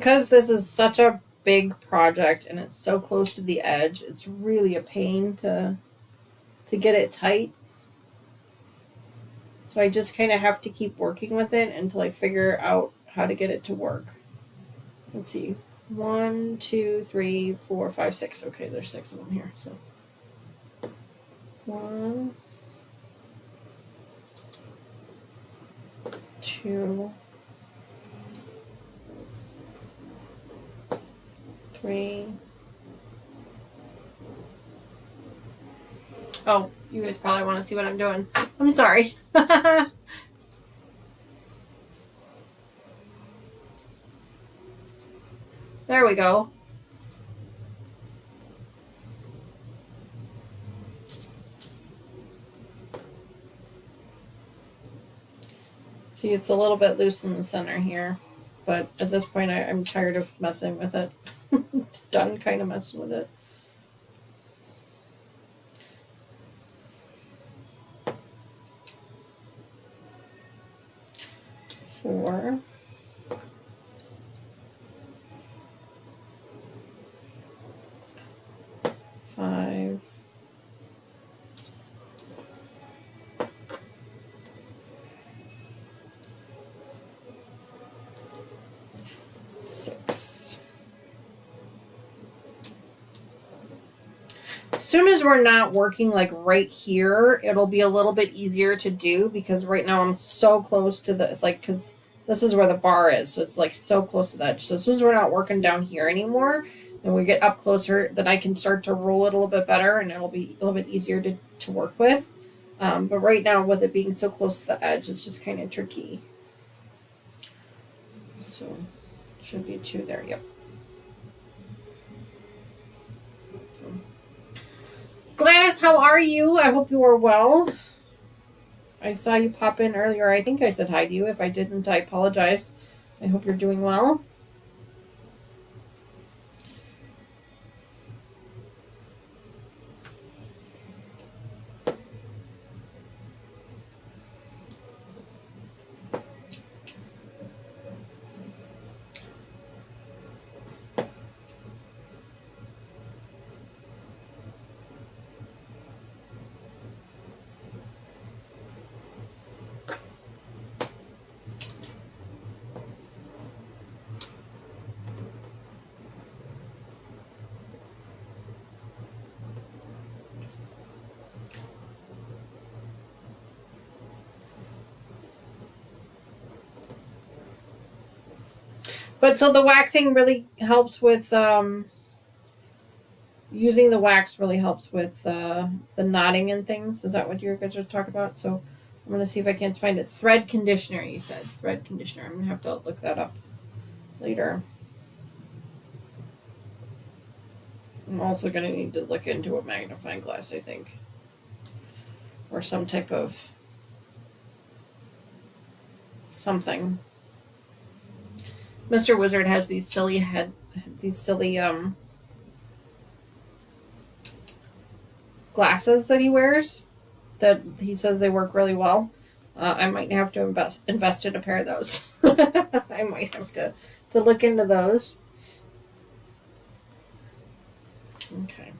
because this is such a big project and it's so close to the edge, it's really a pain to get it tight. So I just kind of have to keep working with it until I figure out how to get it to work. Let's see. 1, 2, 3, 4, 5, 6. Okay, there's 6 of them here. So 1, 2, 3. Oh, you guys probably want to see what I'm doing. I'm sorry. There we go. See, it's a little bit loose in the center here, but at this point I'm tired of messing with it. It's done kind of messing with it. Four. 5. 6. As soon as we're not working like right here, it'll be a little bit easier to do because right now I'm so close to the, like, because this is where the bar is, so it's like so close to the edge. So as soon as we're not working down here anymore, and we get up closer, then I can start to roll it a little bit better and it'll be a little bit easier to work with. But right now, with it being so close to the edge, it's just kind of tricky. So, should be 2 there, yep. So. Gladys, how are you? I hope you are well. I saw you pop in earlier. I think I said hi to you. If I didn't, I apologize. I hope you're doing well. But so the waxing really helps with, using the wax really helps with the knotting and things. Is that what you guys are talking about? So I'm going to see if I can't find it. Thread conditioner, you said. Thread conditioner. I'm going to have to look that up later. I'm also going to need to look into a magnifying glass, I think. Or some type of something. Mr. Wizard has these silly glasses that he wears that he says they work really well. I might have to invest in a pair of those. I might have to look into those. Okay.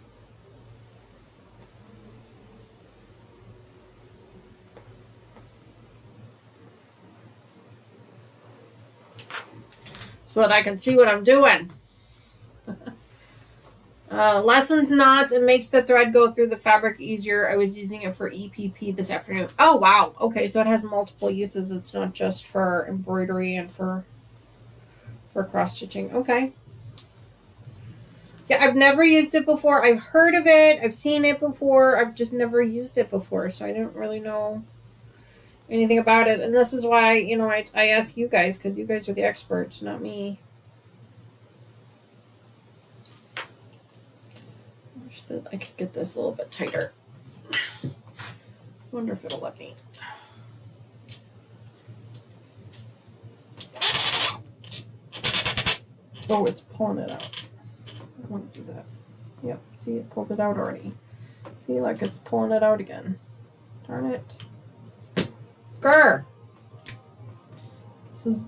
So that I can see what I'm doing. Lessens knots and makes the thread go through the fabric easier. I was using it for EPP this afternoon. Oh, wow. Okay, so it has multiple uses. It's not just for embroidery and for cross-stitching. Okay. Yeah, I've never used it before. I've heard of it. I've seen it before. I've just never used it before, so I don't really know anything about it. And this is why, I ask you guys, because you guys are the experts, not me. I wish that I could get this a little bit tighter. Wonder if it'll let me. Oh, it's pulling it out. I want to do that. Yep, see, it pulled it out already. See, like it's pulling it out again. Darn it. Grr!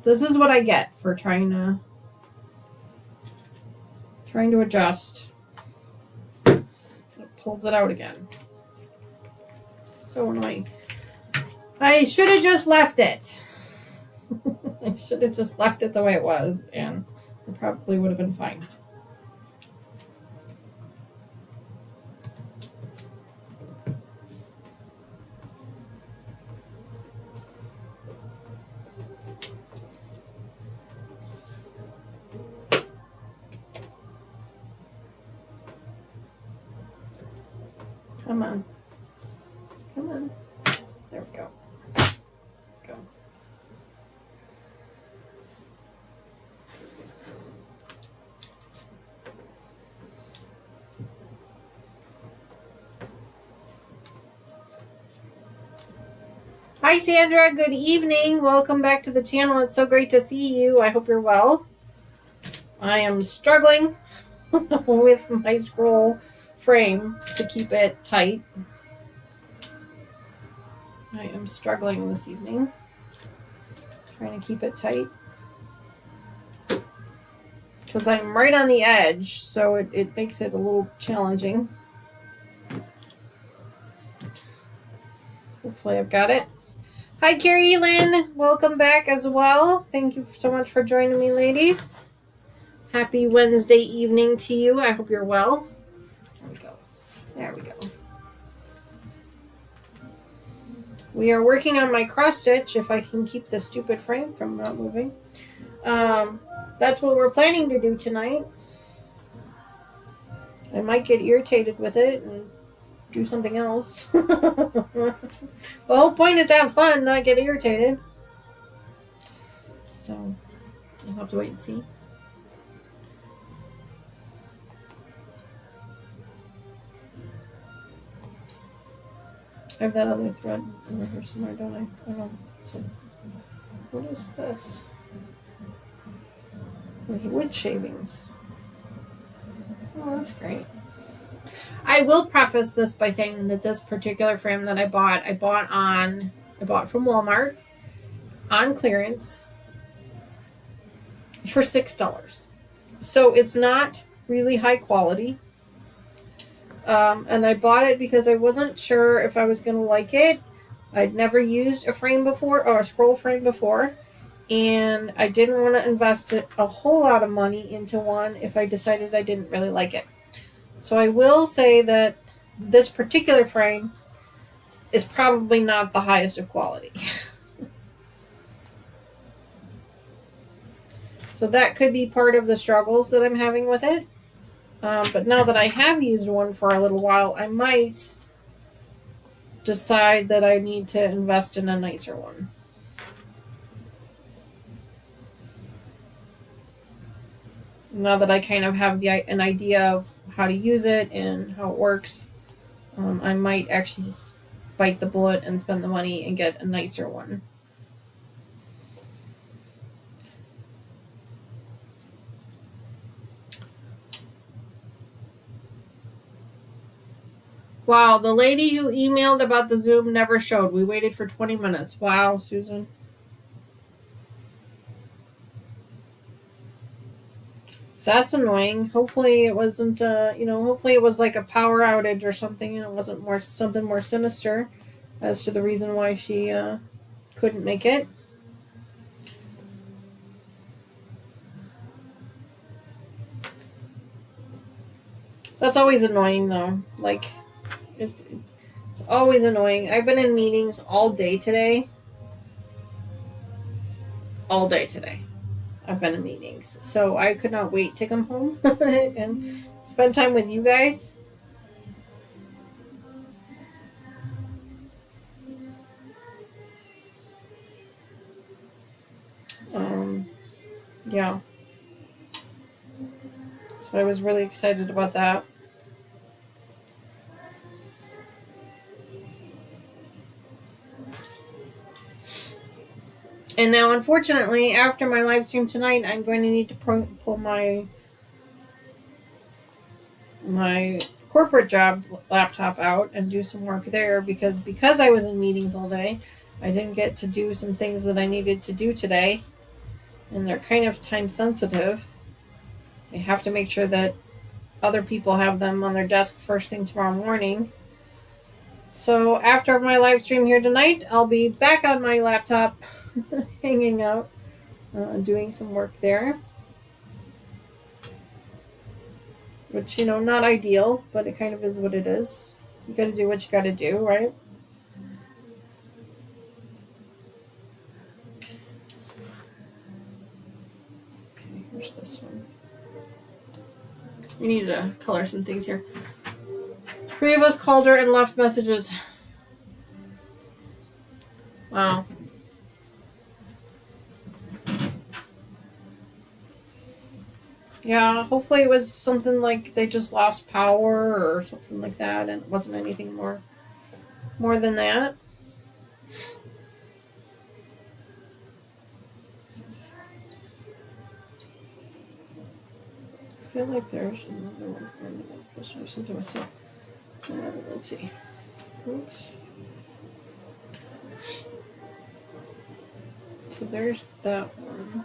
This is what I get for trying to Trying to adjust. It pulls it out again. So annoying. I should have just left it. I should have just left it the way it was, and it probably would have been fine. Come on. Come on. There we go. Go. Hi, Sandra. Good evening. Welcome back to the channel. It's so great to see you. I hope you're well. I am struggling with my scroll frame to keep it tight. I am struggling this evening. Trying to keep it tight. Because I'm right on the edge, so it makes it a little challenging. Hopefully I've got it. Hi, Carrie Lynn. Welcome back as well. Thank you so much for joining me, ladies. Happy Wednesday evening to you. I hope you're well. There we go. There we go. We are working on my cross stitch if I can keep the stupid frame from not moving. That's what we're planning to do tonight. I might get irritated with it and do something else. The whole point is to have fun, not get irritated. So, we'll have to wait and see. I have that other thread over here somewhere, don't I? I don't know. So, what is this? There's wood shavings. Oh, that's great. I will preface this by saying that this particular frame that I bought from Walmart on clearance for $6. So it's not really high quality. And I bought it because I wasn't sure if I was going to like it. I'd never used a frame before, or a scroll frame before. And I didn't want to invest a whole lot of money into one if I decided I didn't really like it. So I will say that this particular frame is probably not the highest of quality. So that could be part of the struggles that I'm having with it. But now that I have used one for a little while, I might decide that I need to invest in a nicer one. Now that I kind of have an idea of how to use it and how it works, I might actually bite the bullet and spend the money and get a nicer one. Wow, the lady who emailed about the Zoom never showed. We waited for 20 minutes. Wow, Susan. That's annoying. Hopefully it wasn't, hopefully it was like a power outage or something and it wasn't something more sinister as to the reason why she couldn't make it. That's always annoying though. Like, it's always annoying. I've been in meetings all day today. I've been in meetings. So I could not wait to come home and spend time with you guys. Yeah. So I was really excited about that. And now, unfortunately, after my live stream tonight, I'm going to need to pull my corporate job laptop out and do some work there because I was in meetings all day, I didn't get to do some things that I needed to do today, and they're kind of time sensitive. I have to make sure that other people have them on their desk first thing tomorrow morning. So after my live stream here tonight, I'll be back on my laptop, hanging out, doing some work there. Which, not ideal, but it kind of is what it is. You gotta do what you gotta do, right? Okay, here's this one. We need to color some things here. 3 of us called her and left messages. Wow. Yeah, hopefully it was something like they just lost power or something like that, and it wasn't anything more than that. I feel like there's another one here. I'm just listen to myself. Let's see. Oops. So there's that one.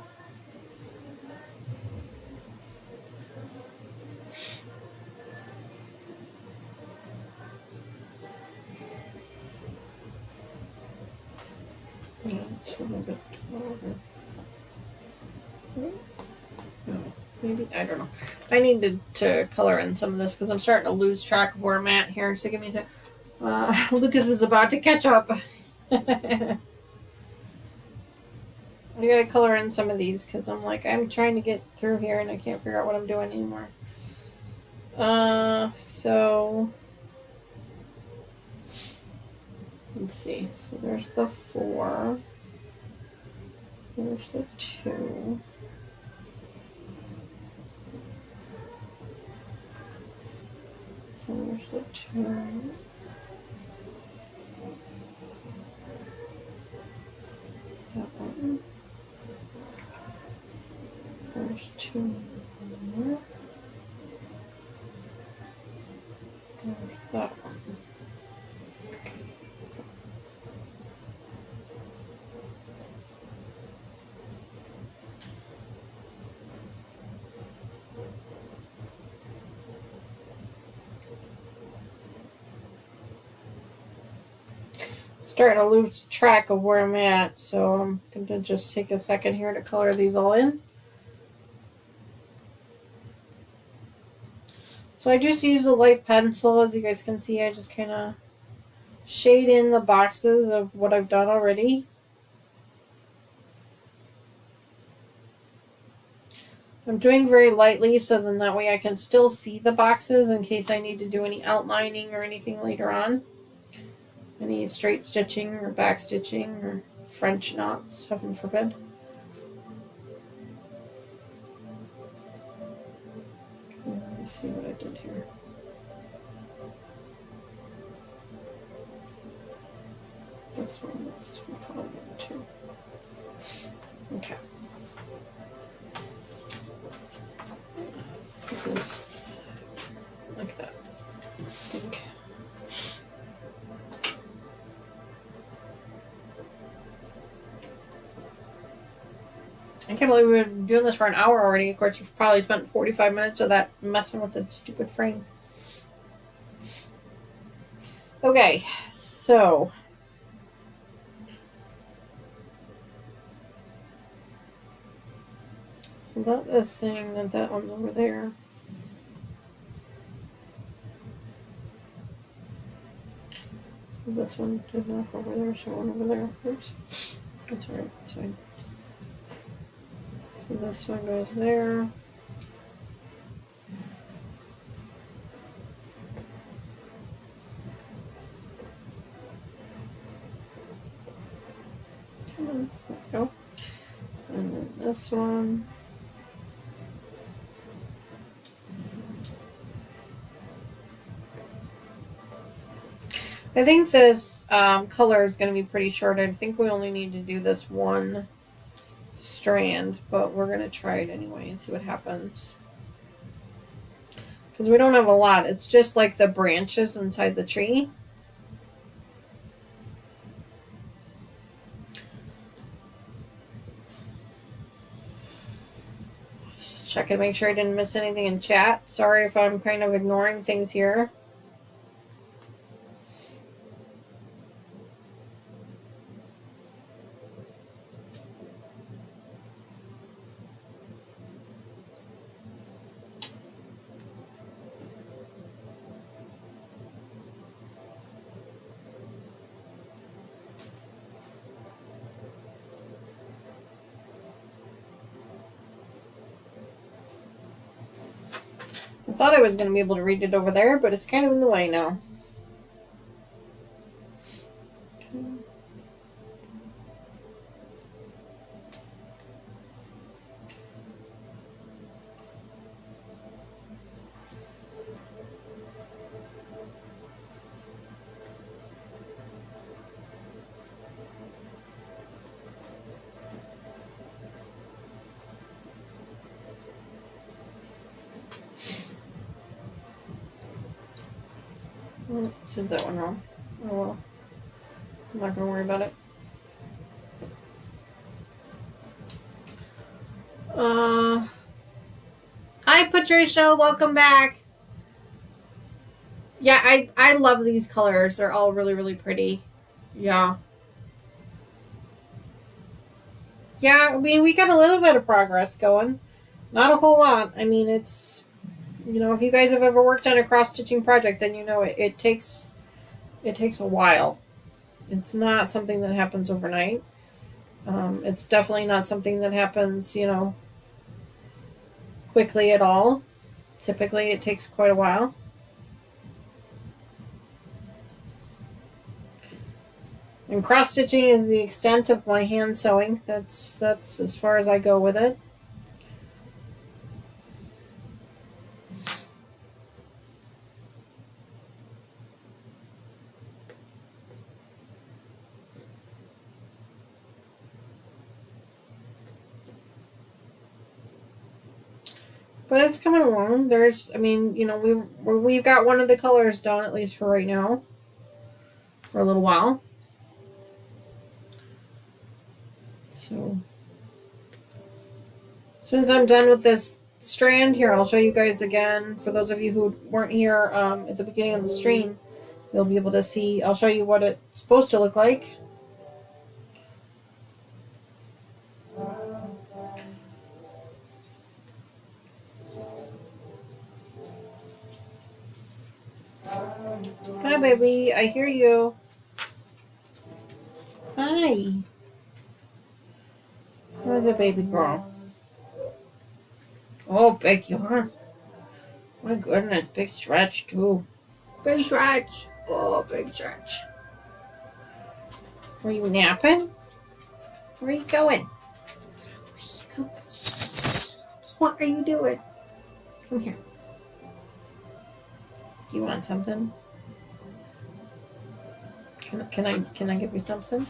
Yeah, it's a little bit taller. No, maybe, I don't know. I needed to color in some of this because I'm starting to lose track of where I'm at here. So give me a sec. Lucas is about to catch up. I gotta color in some of these because I'm trying to get through here and I can't figure out what I'm doing anymore. So let's see. So there's the 4. There's the 2. There's the 2. That one. There's 2 more. There's that one. Starting to lose track of where I'm at, so I'm going to just take a second here to color these all in. So I just use a light pencil. As you guys can see, I just kind of shade in the boxes of what I've done already. I'm doing very lightly so then that way I can still see the boxes in case I need to do any outlining or anything later on. Any straight stitching or back stitching or French knots, heaven forbid. Okay, let me see what I did here. This one needs to be colored in too. Okay. This is like that, I think. I can't believe we've been doing this for an hour already. Of course, we've probably spent 45 minutes of that messing with the stupid frame. Okay, so that is saying that that one's over there. This one did not go over there, so one over there. Oops. That's alright, that's fine. So this one goes there. There we go. And then this one. I think this color is going to be pretty short. I think we only need to do this one strand, but we're going to try it anyway and see what happens. Because we don't have a lot. It's just like the branches inside the tree. Check and make sure I didn't miss anything in chat. Sorry if I'm kind of ignoring things here. I thought I was going to be able to read it over there, but it's kind of in the way now. Did that one wrong. Oh well. I'm not going to worry about it. Hi Patricia, welcome back. Yeah, I love these colors. They're all really, really pretty. Yeah. Yeah, I mean, we got a little bit of progress going. Not a whole lot. I mean, it's, you know, if you guys have ever worked on a cross-stitching project, then you know it takes a while. It's not something that happens overnight. It's definitely not something that happens, you know, quickly at all. Typically, it takes quite a while. And cross-stitching is the extent of my hand sewing. That's as far as I go with it. But it's coming along. There's, I mean, you know, we've got one of the colors done, at least for right now. For a little while. So, as soon as I'm done with this strand here, I'll show you guys again. For those of you who weren't here at the beginning of the stream, you'll be able to see. I'll show you what it's supposed to look like. Hi, baby. I hear you. Hi. Where's the baby girl? Oh, big yarn. My goodness, big stretch, too. Big stretch. Oh, big stretch. Are you napping? Where are you going? What are you doing? Come here. Do you want something? Can I give you something?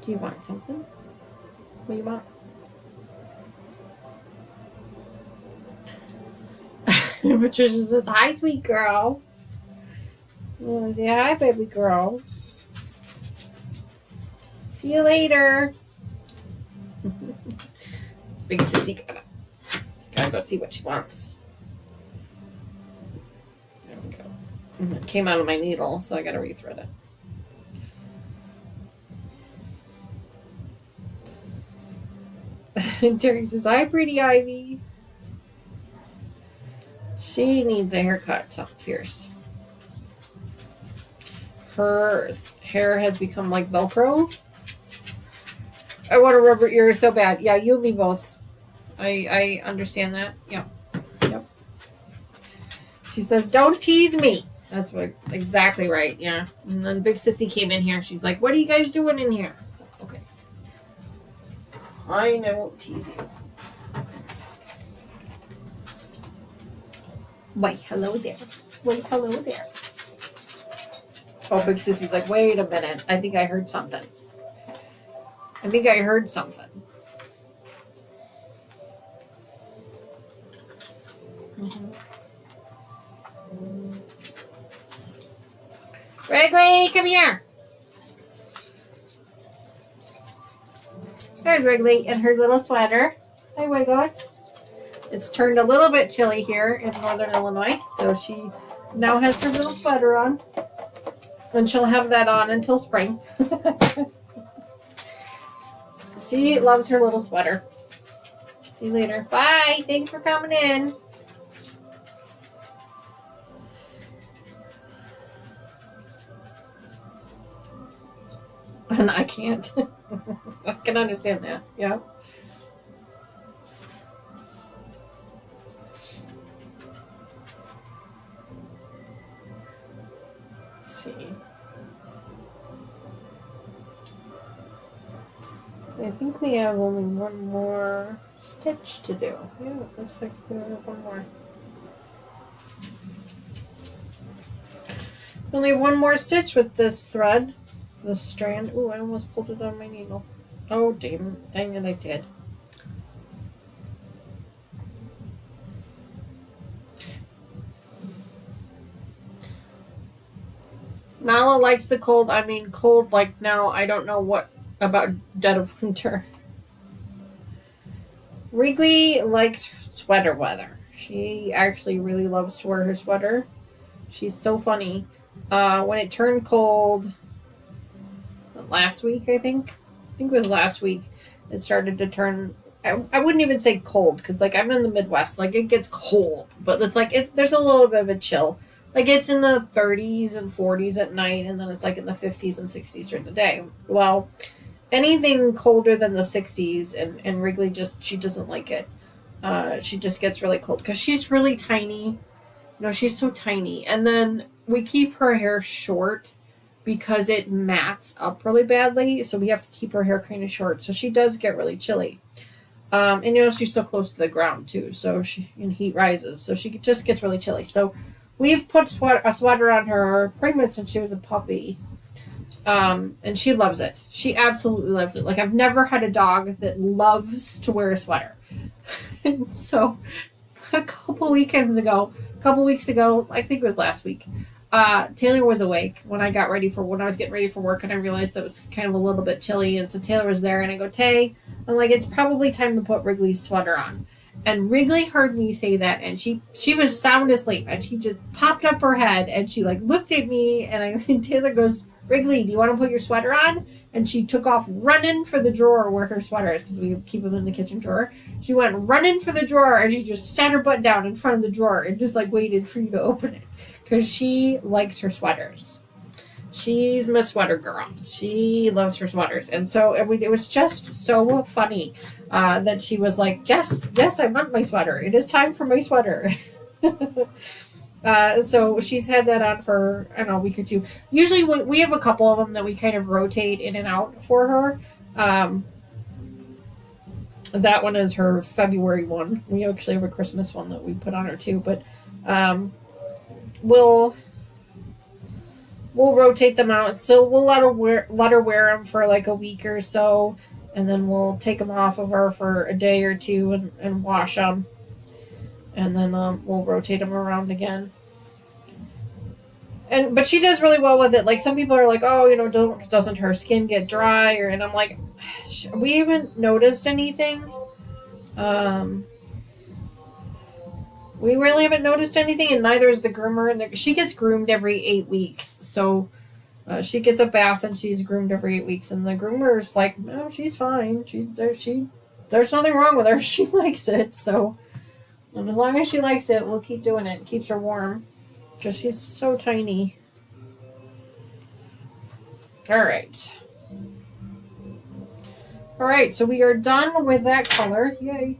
Do you want something? What do you want? Patricia says, hi, sweet girl. I say, hi, baby girl. See you later. Big sissy gotta go see what she wants. There we go. It came out of my needle, so I gotta rethread it. Terry says, hi, pretty Ivy. She needs a haircut, something fierce. Her hair has become like Velcro. I want a rubber ear so bad. Yeah, you and me both. I understand that. Yeah. Yep. She says, don't tease me. That's what exactly right. Yeah. And then Big Sissy came in here. She's like, what are you guys doing in here? So, okay. I won't tease you. Why, hello there. Wait, hello there. Oh, Big Sissy's like, wait a minute. I think I heard something. Mm-hmm. Wrigley, come here. There's Wrigley in her little sweater. Hi, Wiggle. It's turned a little bit chilly here in northern Illinois, so she now has her little sweater on. And she'll have that on until spring. She loves her little sweater. See you later. Bye. Thanks for coming in. And I can't. I can understand that. Yeah. Let's see. I think we have only one more stitch to do. Yeah, it looks like we have one more. Only one more stitch with this thread, this strand. Ooh, I almost pulled it on my needle. Oh, dang it, I did. Nala likes the cold. I mean, cold like now. I don't know what about dead of winter. Wrigley likes sweater weather. She actually really loves to wear her sweater. She's so funny. When it turned cold last week, I think it was last week, it started to turn. I wouldn't even say cold because like I'm in the Midwest, like it gets cold, but it's like there's a little bit of a chill. Like it's in the 30s and 40s at night, and then it's like in the 50s and 60s during the day. Well, anything colder than the 60s, and Wrigley she doesn't like it. She just gets really cold because she's really tiny. No, she's so tiny. And then we keep her hair short because it mats up really badly. So we have to keep her hair kind of short. So she does get really chilly. And she's so close to the ground too. So heat rises. So she just gets really chilly. So we've put a sweater on her pretty much since she was a puppy. And she loves it. She absolutely loves it. Like I've never had a dog that loves to wear a sweater. And so a couple weeks ago, I think it was last week, Taylor was awake when I was getting ready for work, and I realized that it was kind of a little bit chilly, and so Taylor was there, and I go, Tay, I'm like, it's probably time to put Wrigley's sweater on. And Wrigley heard me say that, and she was sound asleep, and she just popped up her head, and she like looked at me, and Taylor goes, Wrigley, do you want to put your sweater on? And she took off running for the drawer where her sweater is, because we keep them in the kitchen drawer. She went running for the drawer, and she just sat her butt down in front of the drawer and just like waited for you to open it, because she likes her sweaters. She's my sweater girl. She loves her sweaters. And so it was just so funny that she was like, yes, I want my sweater. It is time for my sweater. So she's had that on for, I don't know, a week or two. Usually we have a couple of them that we kind of rotate in and out for her. That one is her February one. We actually have a Christmas one that we put on her too, but we'll rotate them out. So we'll let her wear them for like a week or so, and then we'll take them off of her for a day or two and wash them. And then we'll rotate them around again. But she does really well with it. Like some people are like, oh, doesn't her skin get dry? And I'm like, we haven't noticed anything. We really haven't noticed anything, and neither is the groomer. She gets groomed every 8 weeks, so she gets a bath and she's groomed every 8 weeks. And the groomer's like, no, she's fine. There's nothing wrong with her. She likes it, so. And as long as she likes it, we'll keep doing it. It keeps her warm. Because she's so tiny. Alright. Alright, so we are done with that color. Yay.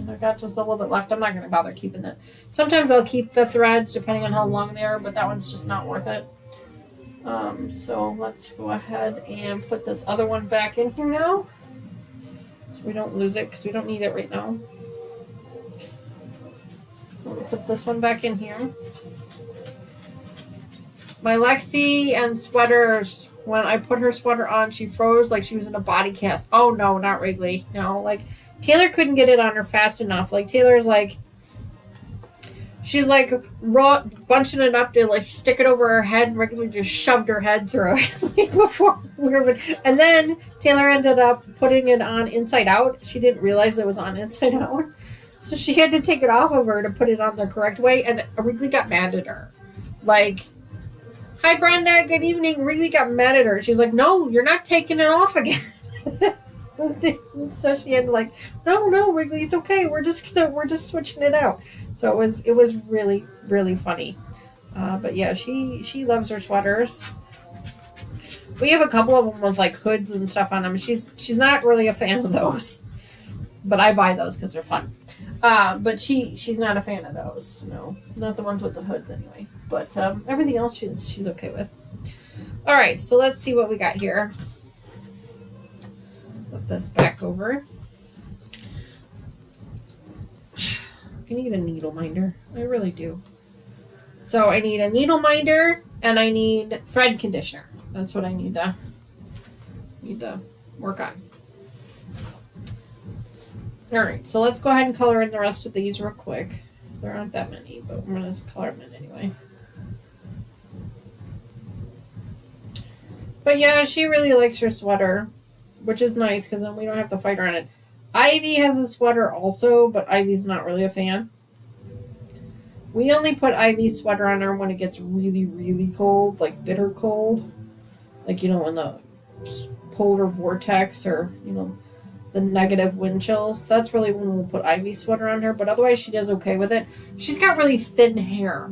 I got just a little bit left. I'm not going to bother keeping it. Sometimes I'll keep the threads depending on how long they are, but that one's just not worth it. So let's go ahead and put this other one back in here now. So we don't lose it because we don't need it right now. So we'll put this one back in here. My Lexi and sweaters, when I put her sweater on, she froze like she was in a body cast. Oh, no, not Wrigley. No, like, Taylor couldn't get it on her fast enough. Like, Taylor's like, she's like bunching it up to like stick it over her head, and Wrigley just shoved her head through it like, before we were. And then Taylor ended up putting it on inside out. She didn't realize it was on inside out, so she had to take it off of her to put it on the correct way. And Wrigley got mad at her, like, "Hi, Brenda. Good evening." Wrigley got mad at her. She's like, "No, you're not taking it off again." So she had to like, no, Wrigley, it's okay. We're just switching it out. So it was really, really funny. But yeah, she loves her sweaters. We have a couple of them with like hoods and stuff on them. She's not really a fan of those, but I buy those because they're fun. But she's not a fan of those. No, not the ones with the hoods anyway. But everything else she's okay with. All right, so let's see what we got here. Flip this back over. I need a needle minder. I really do. So I need a needle minder and I need thread conditioner. That's what I need to work on. Alright, so let's go ahead and color in the rest of these real quick. There aren't that many, but I'm going to color them in anyway. But yeah, she really likes her sweater, which is nice because then we don't have to fight her on it. Ivy has a sweater also, but Ivy's not really a fan. We only put Ivy's sweater on her when it gets really, really cold, like bitter cold. Like, you know, when the polar vortex or, you know, the negative wind chills. That's really when we'll put Ivy's sweater on her, but otherwise she does okay with it. She's got really thin hair.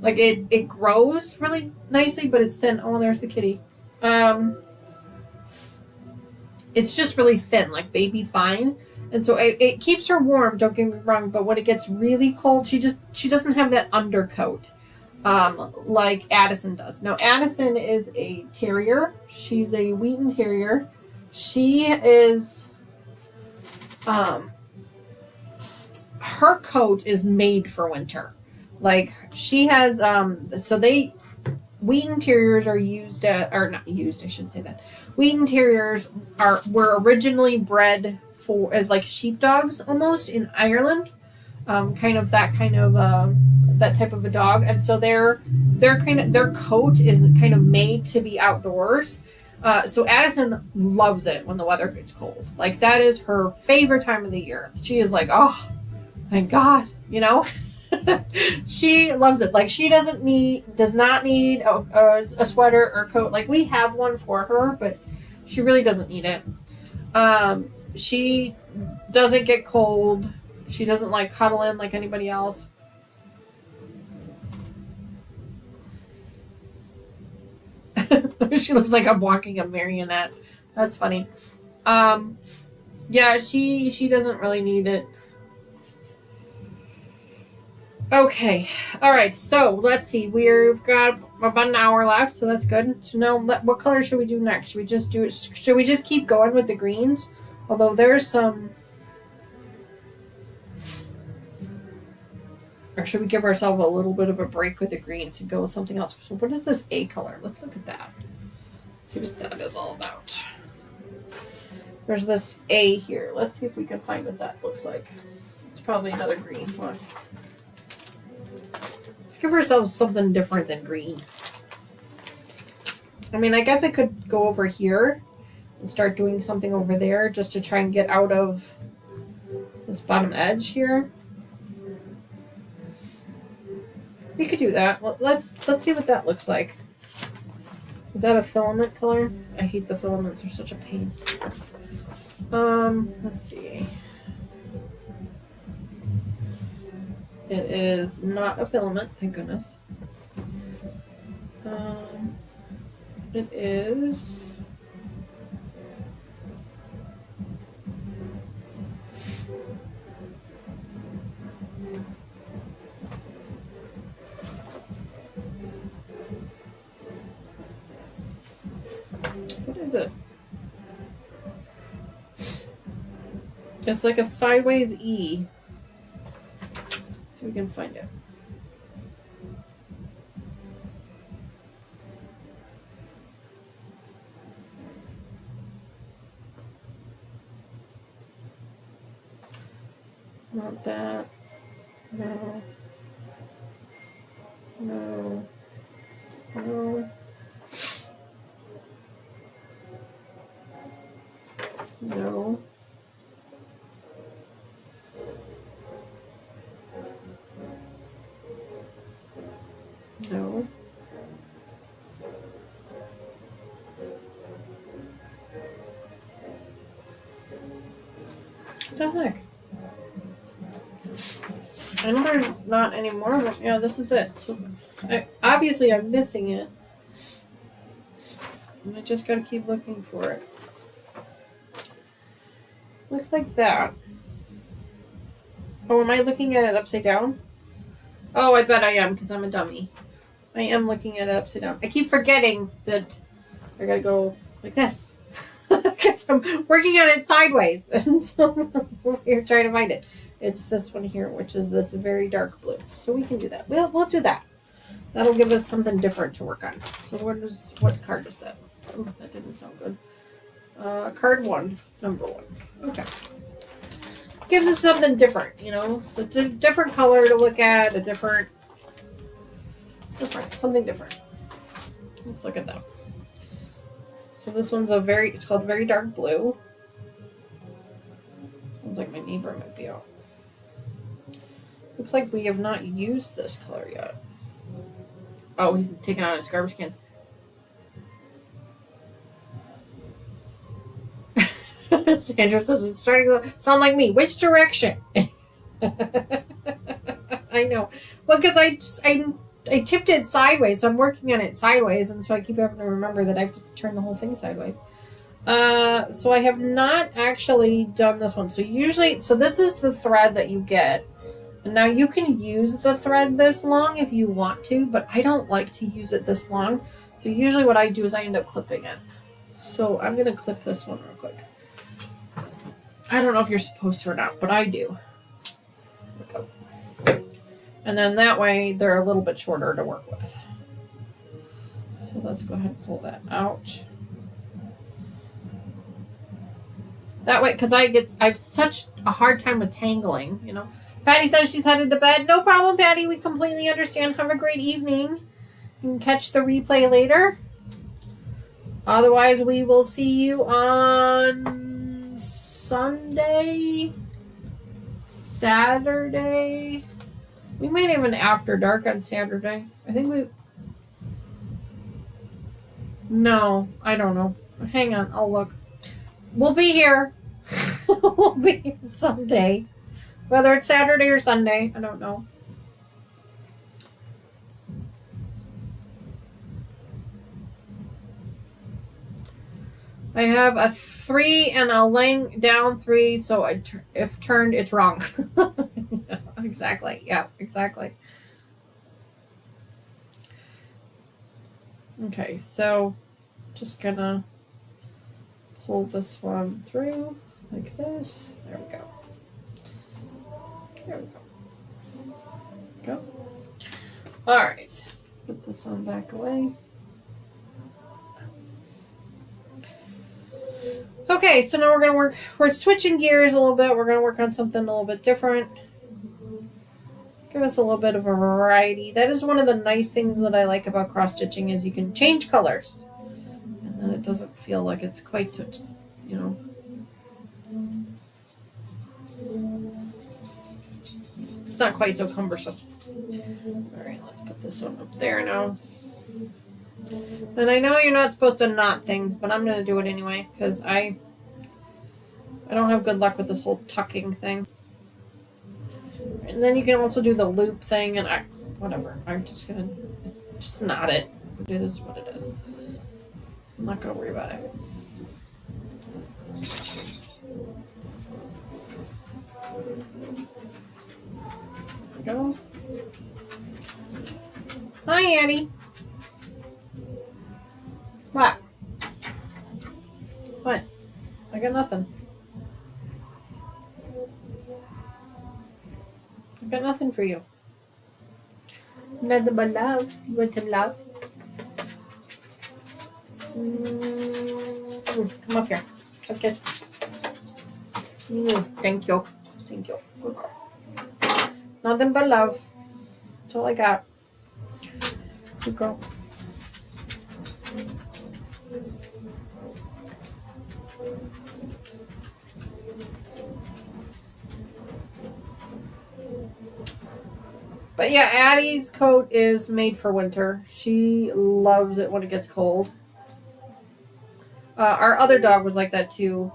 Like, it grows really nicely, but it's thin. Oh, there's the kitty. It's just really thin, like baby fine. And so it keeps her warm, don't get me wrong, but when it gets really cold, she doesn't have that undercoat like Addison does. Now, Addison is a terrier. She's a Wheaton Terrier. She is, her coat is made for winter. Like, she has, Wheaton Terriers are used, or not used, I shouldn't say that. Wheaton Terriers were originally bred as like sheepdogs almost in Ireland, that type of a dog, and so their coat is kind of made to be outdoors. So Addison loves it when the weather gets cold. Like, that is her favorite time of the year. She is like, oh, thank God, you know. She loves it. Like, she does not need a sweater or coat. Like, we have one for her, but she really doesn't need it. She doesn't get cold. She doesn't like cuddle in like anybody else. She looks like I'm walking a marionette. That's funny. Yeah, she doesn't really need it. Okay. All right. So let's see. We've got about an hour left, so that's good. So now, what color should we do next? Should we just keep going with the greens? Although there's some, or should we give ourselves a little bit of a break with the greens and go with something else? So what is this A color? Let's look at that. Let's see what that is all about. There's this A here. Let's see if we can find what that looks like. It's probably another green one. Let's give ourselves something different than green. I mean, I guess I could go over here and start doing something over there just to try and get out of this bottom edge here. We could do that. Well, let's see what that looks like. Is that a filament color? I hate the filaments. They're such a pain. Let's see. It is not a filament, thank goodness. It is... What is it? It's like a sideways E. So we can find it. Not that. No. No. No. No. No. What the heck? I know there's not any more of them. Yeah, this is it. So, obviously, I'm missing it. And I just gotta keep looking for it. Looks like that. Oh, am I looking at it upside down? Oh, I bet I am, because I'm a dummy. I am looking at it upside down. I keep forgetting that I gotta go like this. Because I'm working on it sideways. And so we're trying to find it. It's this one here, which is this very dark blue. So we can do that. We'll do that. That'll give us something different to work on. So what card is that? Oh, that didn't sound good. Card 1, number 1. Okay. Gives us something different, you know? So it's a different color to look at, something different. Let's look at that. So this one's it's called very dark blue. Sounds like my neighbor might be out. Looks like we have not used this color yet. Oh, he's taking out his garbage cans. Sandra says it's starting to sound like me. Which direction? I know. Well, because I tipped it sideways, so I'm working on it sideways, and so I keep having to remember that I have to turn the whole thing sideways. So I have not actually done this one. So this is the thread that you get. And now you can use the thread this long if you want to, but I don't like to use it this long. So usually what I do is I end up clipping it. So I'm going to clip this one real quick. I don't know if you're supposed to or not, but I do. And then that way they're a little bit shorter to work with. So let's go ahead and pull that out. That way, because I have such a hard time with tangling, you know. Patty says she's headed to bed. No problem, Patty. We completely understand. Have a great evening. You can catch the replay later. Otherwise, we will see you on Sunday, Saturday. We might have an after dark on Saturday. I think No, I don't know. Hang on, I'll look. We'll be here. We'll be here someday. Whether it's Saturday or Sunday, I don't know. I have a 3 and a laying down 3, so if turned, it's wrong. Exactly. Yeah, exactly. Okay, so just gonna pull this one through like this. There we go. There we go. All right. Put this one back away. Okay, so now we're switching gears a little bit. We're going to work on something a little bit different. Give us a little bit of a variety. That is one of the nice things that I like about cross-stitching is you can change colors. And then it doesn't feel like it's quite so, you know. It's not quite so cumbersome. All right, let's put this one up there now. And I know you're not supposed to knot things, but I'm going to do it anyway because I don't have good luck with this whole tucking thing. And then you can also do the loop thing, and whatever. I'm just going to just knot it. It is what it is. I'm not going to worry about it. There we go. Hi, Annie. What? What? I got nothing. I got nothing for you. Nothing but love. You want some love? Come up here. Okay. Thank you. Thank you. Good girl. Nothing but love. That's all I got. Good girl. But yeah, Addie's coat is made for winter. She loves it when it gets cold. Our other dog was like that too.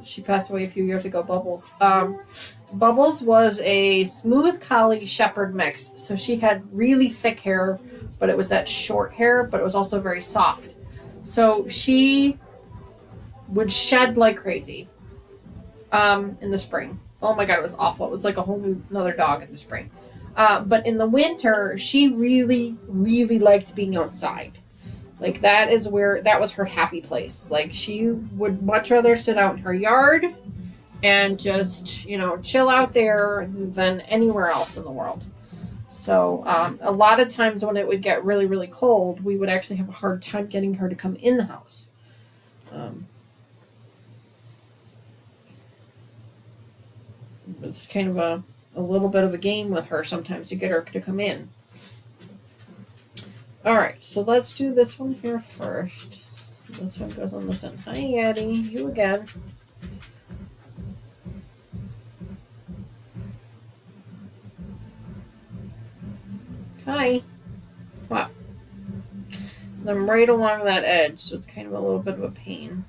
She passed away a few years ago, Bubbles. Bubbles was a smooth collie shepherd mix. So she had really thick hair, but it was that short hair, but it was also very soft. So she would shed like crazy in the spring. Oh my God, it was awful. It was like a whole new another dog in the spring. But in the winter, she really, really liked being outside. Like that was her happy place. Like she would much rather sit out in her yard and just, chill out there than anywhere else in the world. So a lot of times when it would get really, really cold, we would actually have a hard time getting her to come in the house. It's kind of a little bit of a game with her sometimes to get her to come in. Alright, so let's do this one here first. This one goes on this end. Hi, Addie. You again. Hi. Wow. I'm right along that edge, so it's kind of a little bit of a pain.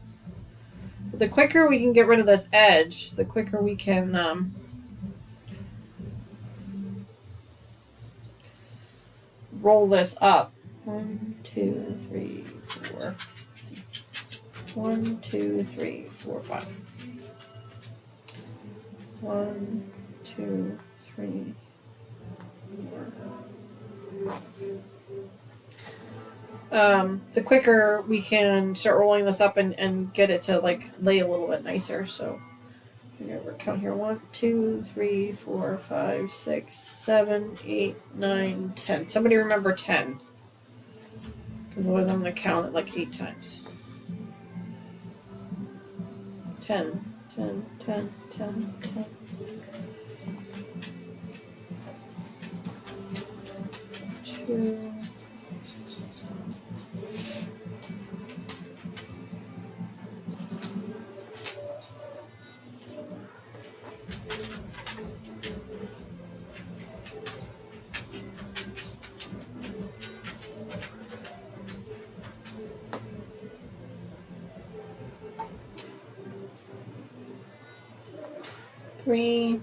But the quicker we can get rid of this edge, the quicker we can roll this up. 1, 2, 3, 4. 1, 2, 3, 4, 5. 1, 2, 3, 4. The quicker we can start rolling this up and get it to like lay a little bit nicer. So we're count here. 1, 2, 3, 4, 5, 6, 7, 8, 9, 10. Somebody remember 10. Because otherwise I'm going to count it like 8 times. 10, 10, 10, 10, 10. 2. 3.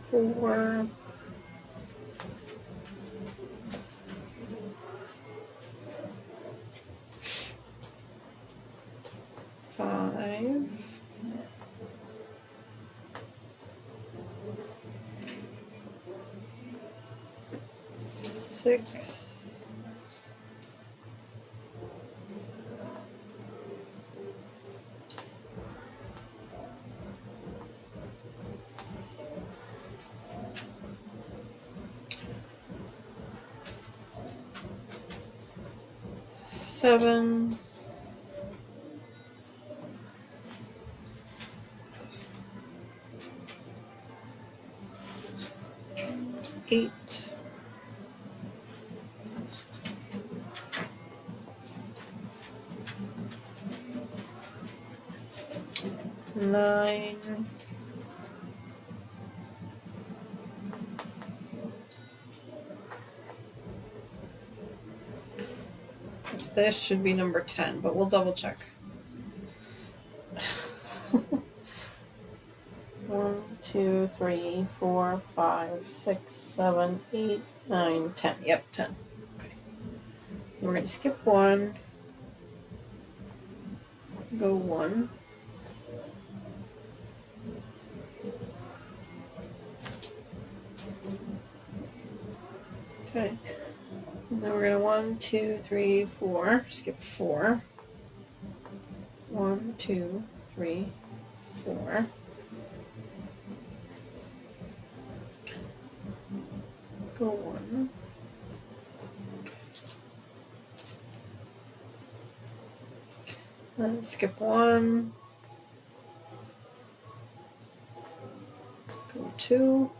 4. 5. 6. 7. 8. 9. 10. This should be number 10, but we'll double check. 1, 2, 3, 4, 5, 6, 7, 8, 9, 10. Yep, 10. Okay. Then we're going to skip 1. Go 1. Okay. And then we're going to 1, 2, 3, 4. Skip 4. 1, 2, 3, 4. Go 1. Then skip 1. Go 2.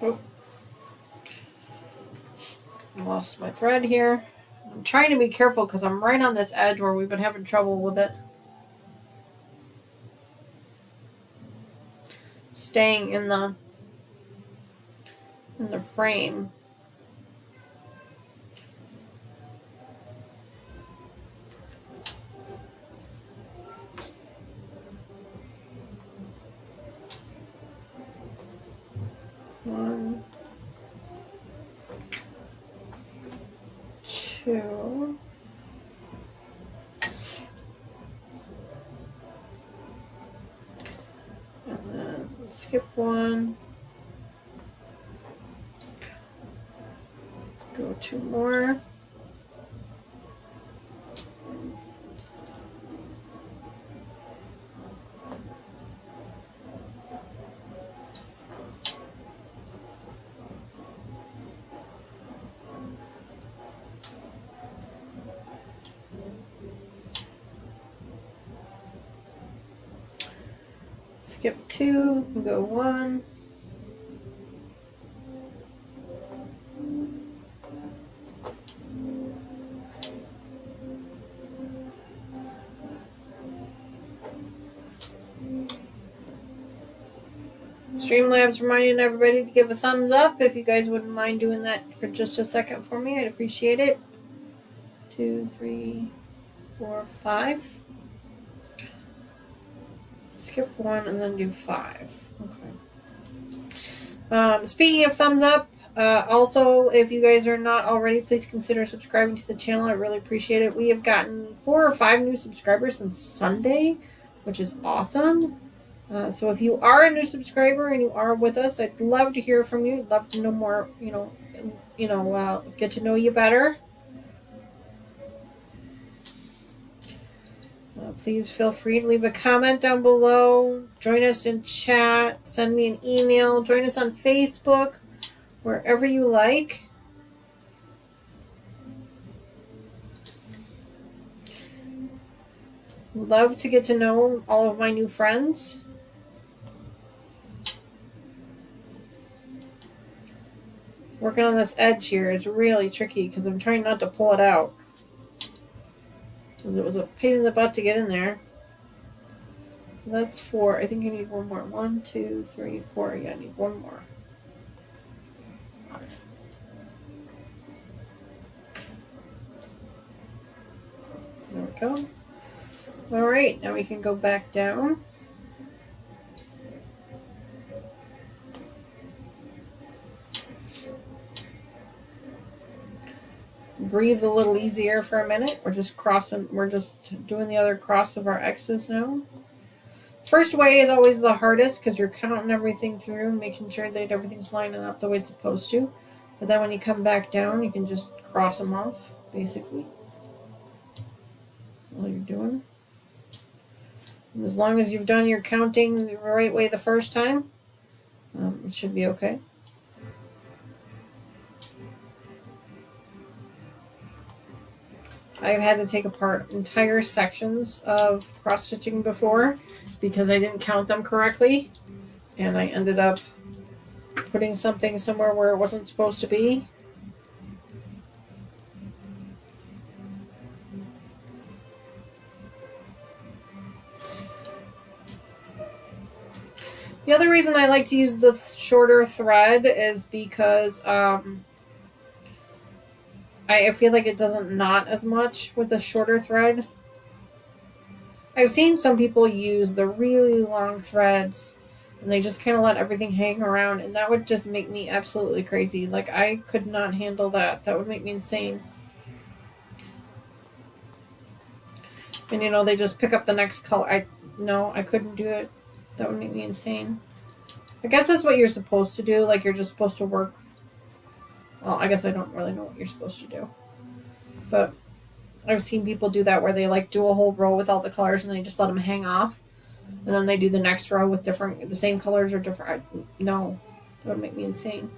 Oh. Lost my thread here. I'm trying to be careful because I'm right on this edge where we've been having trouble with it. Staying in the frame. One, 2. And then skip 1. Go 2 more. Skip 2, and go 1. Streamlabs reminding everybody to give a thumbs up. If you guys wouldn't mind doing that for just a second for me, I'd appreciate it. 2, 3, 4, 5. Skip 1 and then do 5. Okay. Speaking of thumbs up, also, if you guys are not already, please consider subscribing to the channel. I really appreciate it. We have gotten 4 or 5 new subscribers since Sunday, which is awesome. So if you are a new subscriber and you are with us, I'd love to hear from you. I'd love to know more, get to know you better. Please feel free to leave a comment down below. Join us in chat. Send me an email. Join us on Facebook. Wherever you like. Love to get to know all of my new friends. Working on this edge here is really tricky because I'm trying not to pull it out. It was a pain in the butt to get in there. So that's 4. I think I need 1 more. 1, 2, 3, 4. Yeah, I need 1 more. 5. There we go. Alright, now we can go back down. Breathe a little easier for a minute. We're just doing the other cross of our X's now. First way is always the hardest because you're counting everything through, making sure that everything's lining up the way it's supposed to. But then when you come back down, you can just cross them off, basically. That's all you're doing. And as long as you've done your counting the right way the first time, it should be okay. I've had to take apart entire sections of cross-stitching before because I didn't count them correctly. And I ended up putting something somewhere where it wasn't supposed to be. The other reason I like to use the shorter thread is because I feel like it doesn't knot as much with the shorter thread. I've seen some people use the really long threads and they just kind of let everything hang around, and that would just make me absolutely crazy. Like, I could not handle that. That would make me insane. And they just pick up the next color. No, I couldn't do it. That would make me insane. I guess that's what you're supposed to do. Like, you're just supposed to work. Well, I guess I don't really know what you're supposed to do. But I've seen people do that where they do a whole row with all the colors and they just let them hang off. And then they do the next row with the same colors or different. No, that would make me insane.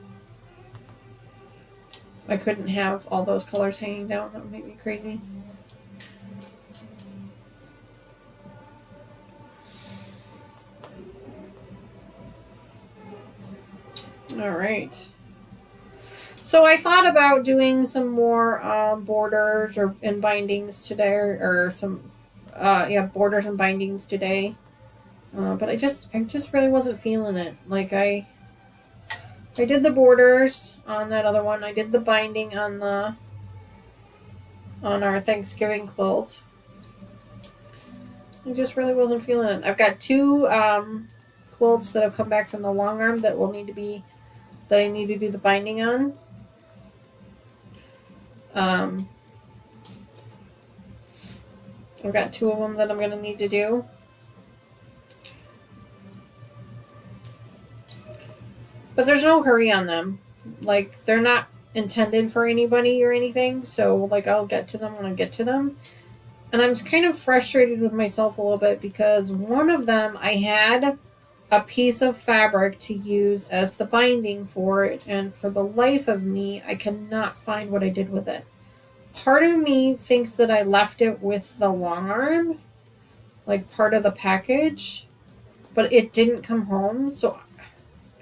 I couldn't have all those colors hanging down. That would make me crazy. All right. So I thought about doing some more borders and bindings today, or some borders and bindings today. But I just really wasn't feeling it. Like I did the borders on that other one. I did the binding on our Thanksgiving quilt. I just really wasn't feeling it. I've got 2 quilts that have come back from the long arm that I need to do the binding on. I've got 2 of them that I'm going to need to do. But there's no hurry on them. Like, they're not intended for anybody or anything. So, like, I'll get to them when I get to them. And I'm kind of frustrated with myself a little bit because one of them I had a piece of fabric to use as the binding for it. And for the life of me, I cannot find what I did with it. Part of me thinks that I left it with the long arm, like part of the package, but it didn't come home. So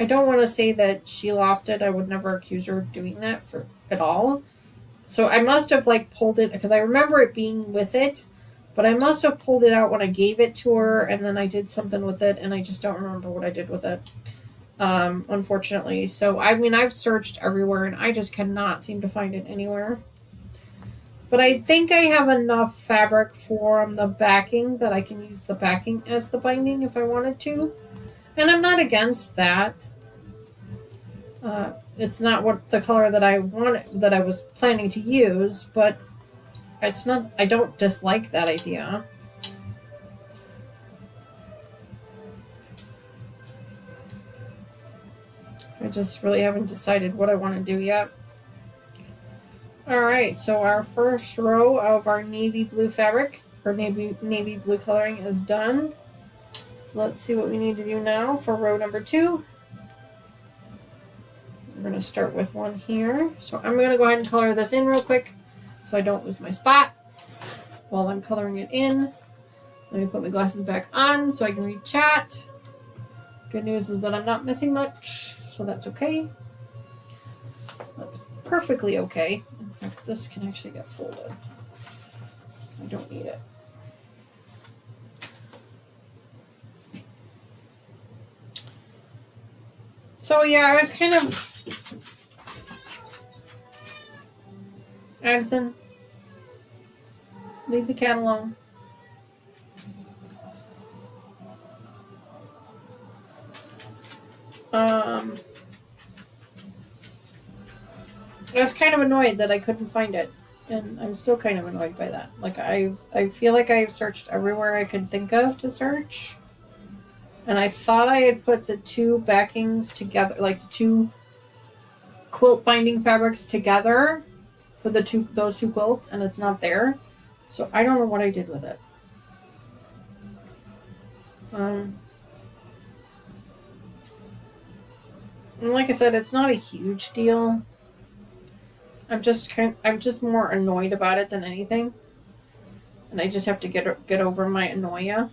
I don't want to say that she lost it. I would never accuse her of doing that at all. So I must have pulled it, because I remember it being with it, but I must have pulled it out when I gave it to her, and then I did something with it, and I just don't remember what I did with it, unfortunately. So, I mean, I've searched everywhere, and I just cannot seem to find it anywhere. But I think I have enough fabric for the backing that I can use the backing as the binding if I wanted to. And I'm not against that. It's not what the color that I was planning to use, but it's not. I don't dislike that idea. I just really haven't decided what I want to do yet. Alright, so our first row of our navy blue fabric, or navy blue coloring, is done. So let's see what we need to do now for row number 2. We're going to start with one here. So I'm going to go ahead and color this in real quick so I don't lose my spot while I'm coloring it in. Let me put my glasses back on so I can read chat. Good news is that I'm not missing much, so that's okay. That's perfectly okay. In fact, this can actually get folded. I don't need it. So yeah, I was kind of... Addison, leave the cat alone. I was kind of annoyed that I couldn't find it, and I'm still kind of annoyed by that. Like, I feel like I've searched everywhere I could think of to search, and I thought I had put the 2 backings together, like the 2 quilt binding fabrics together for those 2 quilts, and it's not there, so I don't know what I did with it. And like I said, it's not a huge deal. I'm just more annoyed about it than anything, and I just have to get over my annoya.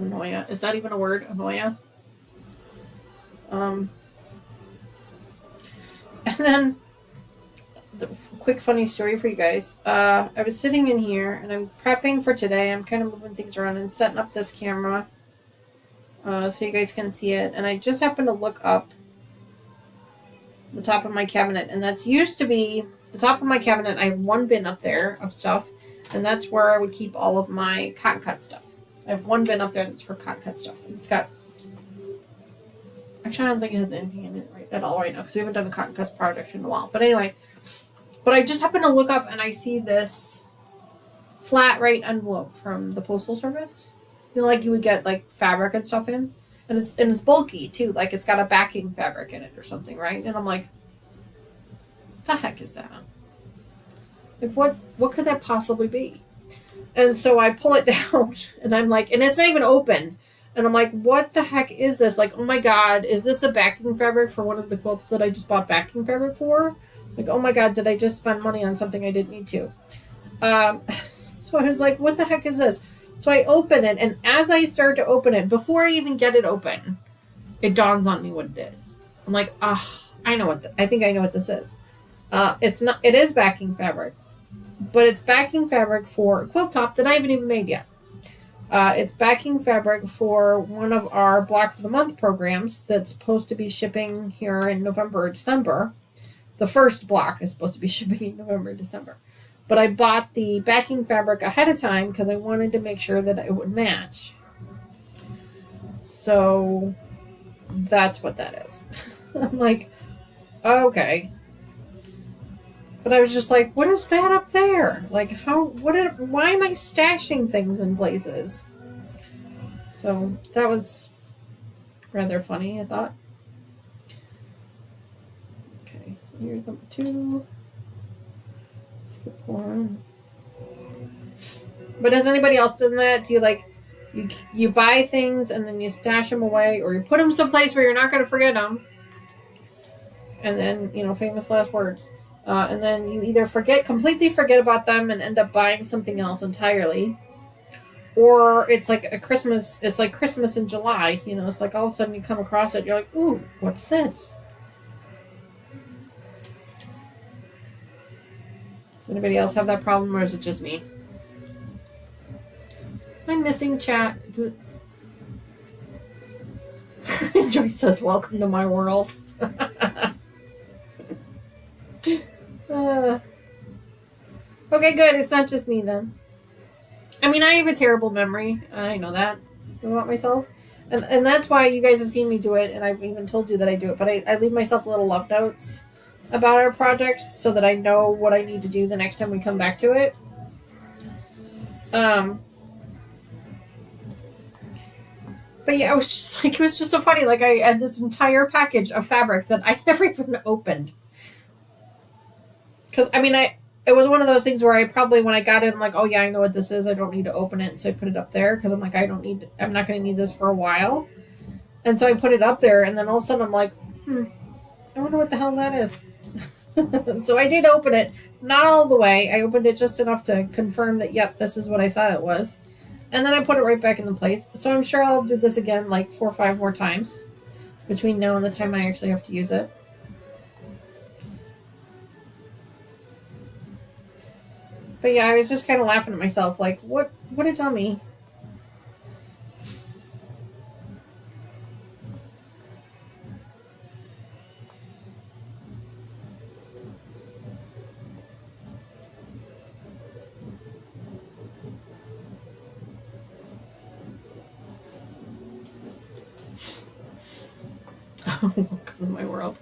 Annoya, is that even a word? Annoya. And then the quick funny story for you guys. I was sitting in here and I'm prepping for today. I'm kind of moving things around and setting up this camera so you guys can see it. And I just happened to look up the top of my cabinet, and that's used to be the top of my cabinet. I have one bin up there of stuff, and that's where I would keep all of my cotton cut stuff. I have one bin up there that's for cotton cut stuff. And it's got... Actually, I don't think it has anything in it at all right now, because we haven't done a cotton cuts project in a while. But anyway, I just happened to look up and I see this flat rate envelope from the Postal Service. You know, like you would get like fabric and stuff in. And it's bulky too. Like it's got a backing fabric in it or something, right? And I'm like, what the heck is that? Like what could that possibly be? And so I pull it down and I'm like, and it's not even open. And I'm like, what the heck is this? Like, oh my God, is this a backing fabric for one of the quilts that I just bought backing fabric for? Like, oh my God, did I just spend money on something I didn't need to? So I was like, what the heck is this? So I open it, and as I start to open it, before I even get it open, it dawns on me what it is. I'm like, I know I think I know what this is. It is backing fabric, but it's backing fabric for a quilt top that I haven't even made yet. It's backing fabric for one of our Block of the Month programs that's supposed to be shipping here in November or December. The first block is supposed to be shipping in November or December. But I bought the backing fabric ahead of time because I wanted to make sure that it would match. So that's what that is. I'm like, okay. But I was just like, what is that up there? Like, why am I stashing things in places? So that was rather funny, I thought. Okay, so here's number 2. Skip 1. But does anybody else do that? Do you you buy things and then you stash them away, or you put them someplace where you're not going to forget them? And then, famous last words. And then you either completely forget about them and end up buying something else entirely. Or it's like Christmas in July, it's like all of a sudden you come across it, you're like, ooh, what's this? Does anybody else have that problem, or is it just me? I'm missing chat. Joyce says, welcome to my world. Okay, good. It's not just me then. I mean, I have a terrible memory. I know that about myself. And that's why you guys have seen me do it, and I've even told you that I do it. But I leave myself little love notes about our projects so that I know what I need to do the next time we come back to it. But yeah, it was just so funny. Like, I had this entire package of fabric that I never even opened. Because, I mean, it was one of those things where I probably, when I got it, I'm like, oh yeah, I know what this is. I don't need to open it. So I put it up there because I'm like, I'm not going to need this for a while. And so I put it up there, and then all of a sudden I'm like, I wonder what the hell that is. So I did open it. Not all the way. I opened it just enough to confirm that, yep, this is what I thought it was. And then I put it right back into place. So I'm sure I'll do this again like 4 or 5 more times between now and the time I actually have to use it. But yeah, I was just kind of laughing at myself, like, what a dummy. Welcome to my world.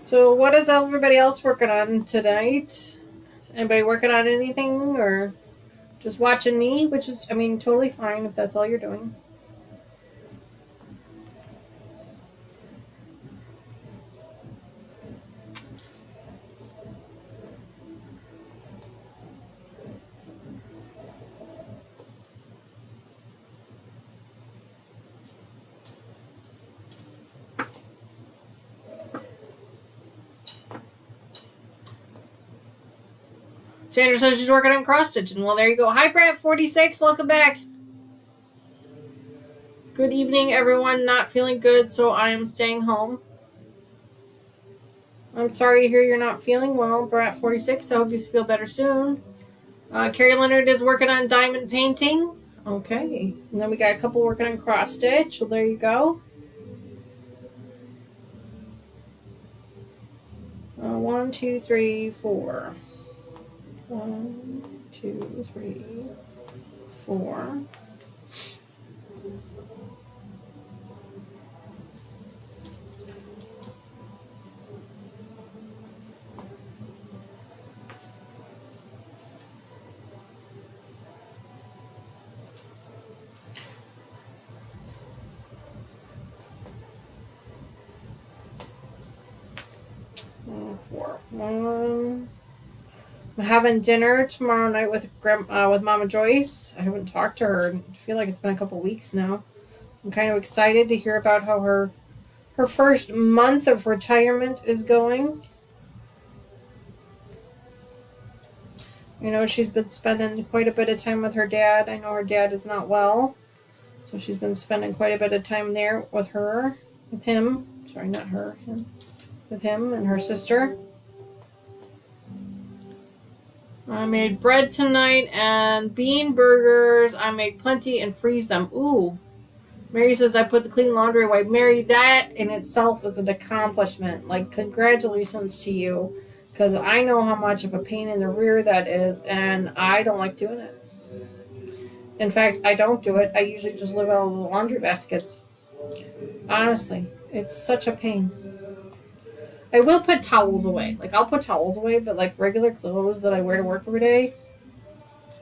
So what is everybody else working on tonight? Is anybody working on anything, or just watching me? Which is, I mean, totally fine if that's all you're doing. Sandra says she's working on cross stitching. Well, there you go. Hi, Brad46. Welcome back. Good evening, everyone. Not feeling good, so I am staying home. I'm sorry to hear you're not feeling well, Brat46. I hope you feel better soon. Carrie Leonard is working on diamond painting. Okay. And then we got a couple working on cross stitch. Well, there you go. 1, 2, 3, 4. 1, 2, 3, 4. 4. I'm having dinner tomorrow night with Mama Joyce. I haven't talked to her. I feel like it's been a couple weeks now. I'm kind of excited to hear about how her first month of retirement is going. You know, she's been spending quite a bit of time with her dad. I know her dad is not well, so she's been spending quite a bit of time there with him. Sorry, not her, him. With him and her sister. I made bread tonight and bean burgers. I make plenty and freeze them. Ooh. Mary says I put the clean laundry away. Mary, that in itself is an accomplishment. Like, congratulations to you. Because I know how much of a pain in the rear that is, and I don't like doing it. In fact, I don't do it. I usually just live out of the laundry baskets. Honestly, it's such a pain. I will put towels away. Like, I'll put towels away, but like regular clothes that I wear to work every day,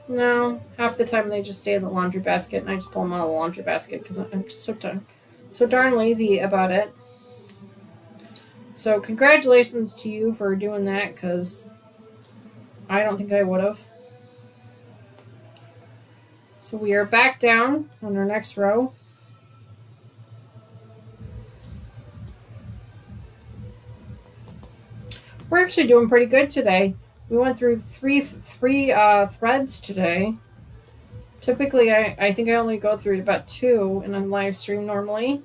no. Half the time they just stay in the laundry basket, and I just pull them out of the laundry basket because I'm just so darn lazy about it. So congratulations to you for doing that, because I don't think I would have. So we are back down on our next row. We're actually doing pretty good today. We went through three threads today. Typically, I think I only go through about 2 in a live stream normally.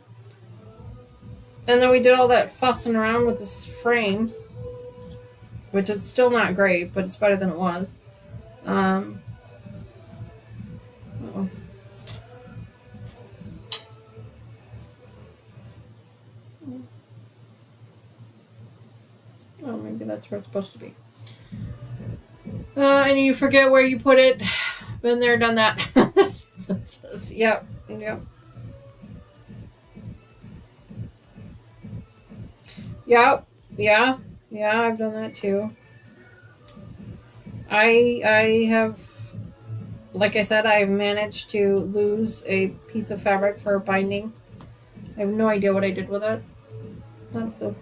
And then we did all that fussing around with this frame, which is still not great, but it's better than it was. Oh, maybe that's where it's supposed to be. And you forget where you put it. Been there, done that. Yep. Yep. Yeah, I've done that too. I have, like I said, I've managed to lose a piece of fabric for binding. I have no idea what I did with it. Not a clue.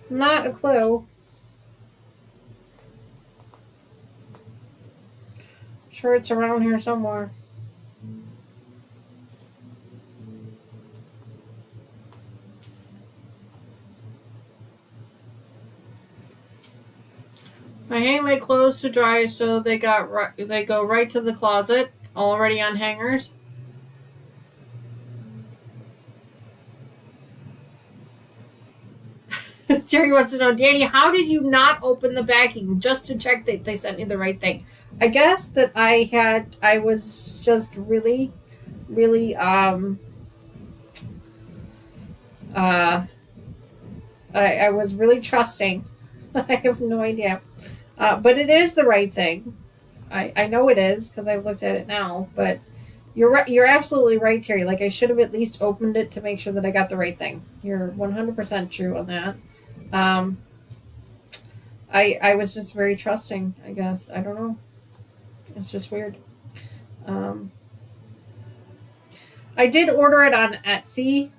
Not a clue. I'm sure it's around here somewhere. I hang my clothes to dry so they go right to the closet, already on hangers. Terry wants to know, Danny, how did you not open the backing just to check that they sent me the right thing? I guess that I was just really, I was really trusting. I have no idea. But it is the right thing. I know it is because I've looked at it now, but you're right. You're absolutely right, Terry. Like, I should have at least opened it to make sure that I got the right thing. You're 100% true on that. I was just very trusting, I guess. I don't know. It's just weird. I did order it on Etsy.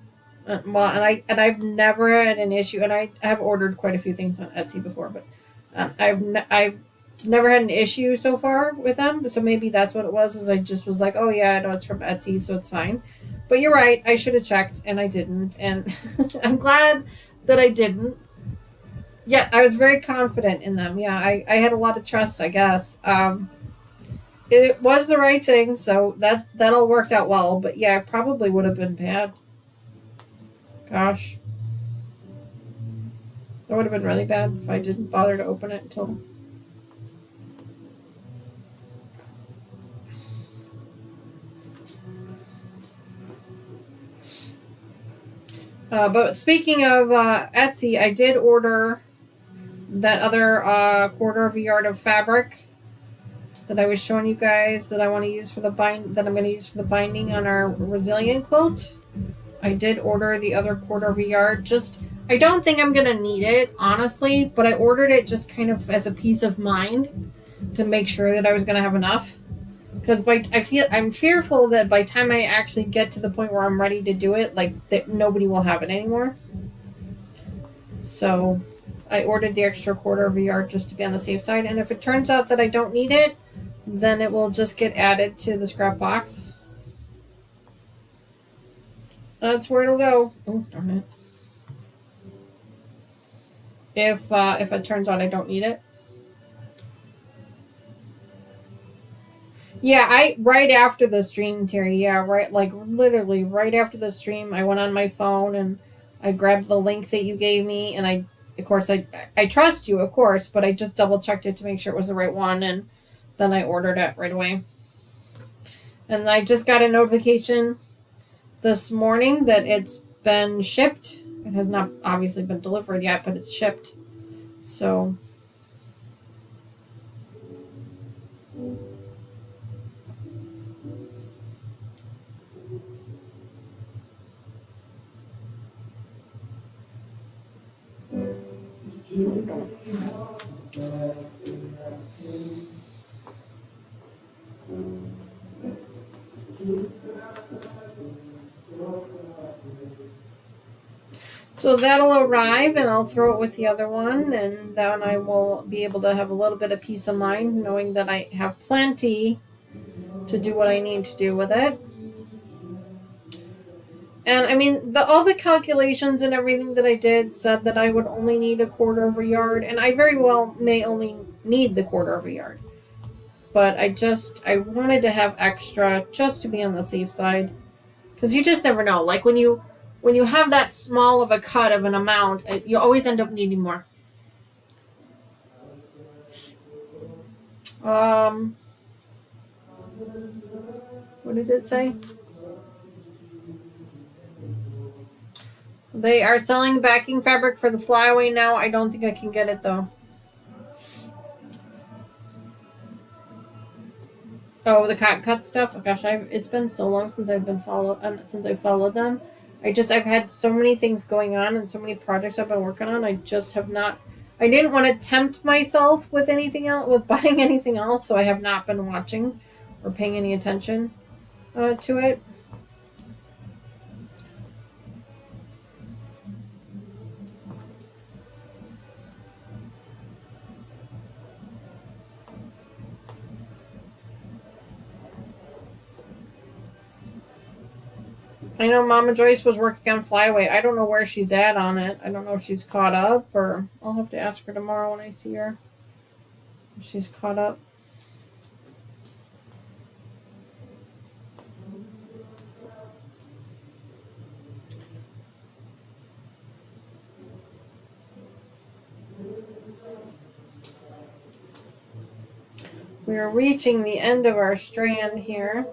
I've never had an issue, and I have ordered quite a few things on Etsy before, but I've never had an issue so far with them. So maybe that's what it was. Is I just was like, oh yeah, I know it's from Etsy, so it's fine. But you're right. I should have checked, and I didn't, and I'm glad that I didn't. Yeah, I was very confident in them. Yeah, I had a lot of trust, I guess. It was the right thing, so that all worked out well. But yeah, it probably would have been bad. Gosh. That would have been really bad if I didn't bother to open it until... But speaking of Etsy, I did order that other quarter of a yard of fabric that I was showing you guys that I want to use for the I'm going to use for the binding on our Resilient quilt. I did order the other quarter of a yard. I don't think I'm going to need it, honestly, but I ordered it just kind of as a peace of mind to make sure that I was going to have enough. Because I'm fearful that by the time I actually get to the point where I'm ready to do it, like, that nobody will have it anymore. So I ordered the extra 1/4 of a yard just to be on the safe side. And if it turns out that I don't need it, then it will just get added to the scrap box. That's where it'll go. Oh, darn it. If it turns out I don't need it. Yeah, right after the stream, Terry. Yeah, right, like literally right after the stream, I went on my phone and I grabbed the link that you gave me, and of course, I trust you, of course, but I just double checked it to make sure it was the right one, and then I ordered it right away. And I just got a notification this morning that it's been shipped. It has not obviously been delivered yet, but it's shipped. So. So that'll arrive, and I'll throw it with the other one, and then I will be able to have a little bit of peace of mind knowing that I have plenty to do what I need to do with it. And I mean, all the calculations and everything that I did said that I would only need a 1/4 of a yard, and I very well may only need the 1/4 of a yard. But I wanted to have extra just to be on the safe side, because you just never know. Like when you have that small of a cut of an amount, you always end up needing more. What did it say? They are selling backing fabric for the flyaway now. I don't think I can get it though. Oh, the cotton cut stuff. Oh, gosh, it's been so long since I followed them. I've had so many things going on and so many projects I've been working on. I just have not. I didn't want to tempt myself with anything else, with buying anything else, so I have not been watching or paying any attention to it. I know Mama Joyce was working on Flyaway. I don't know where she's at on it. I don't know if she's caught up, or I'll have to ask her tomorrow when I see her. If she's caught up. We are reaching the end of our strand here.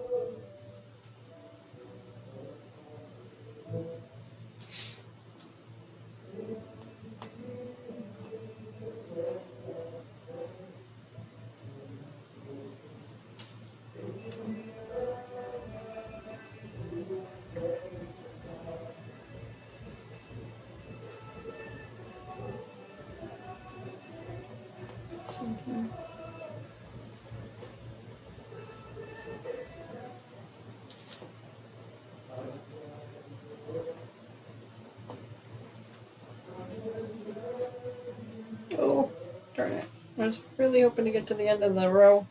Oh, darn it. I was really hoping to get to the end of the row.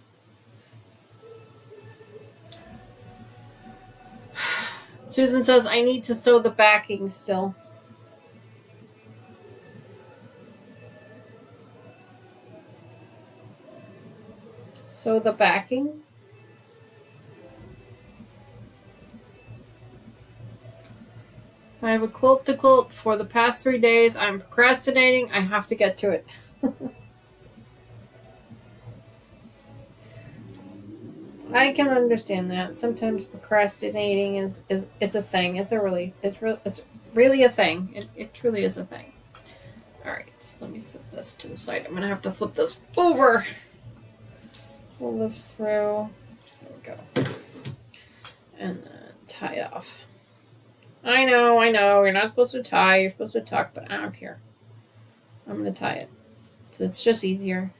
Susan says, I need to sew the backing still. Sew the backing? I have a quilt to quilt for the past 3 days. I'm procrastinating. I have to get to it. I can understand that. Sometimes procrastinating is it's a thing. It's really a thing. It truly is a thing. All right, so let me set this to the side. I'm gonna have to flip this over. Pull this through. There we go. And then tie it off. I know. You're not supposed to tie. You're supposed to tuck, but I don't care. I'm gonna tie it. So it's just easier.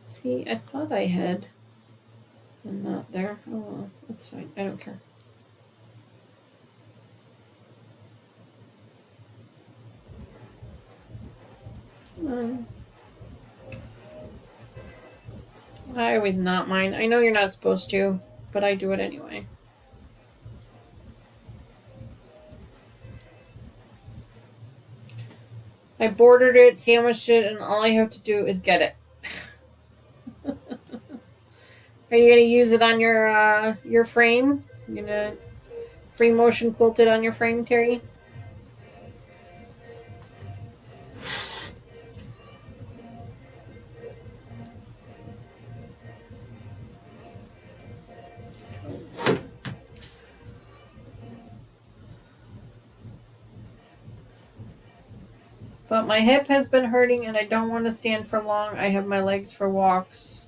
See, I thought I had a knot there. Oh well, that's fine. I don't care. I always knot mine. I know you're not supposed to, but I do it anyway. I bordered it, sandwiched it, and all I have to do is get it. Are you gonna use it on your frame? You gonna free motion quilt it on your frame, Terry? But my hip has been hurting and I don't want to stand for long. I have my legs for walks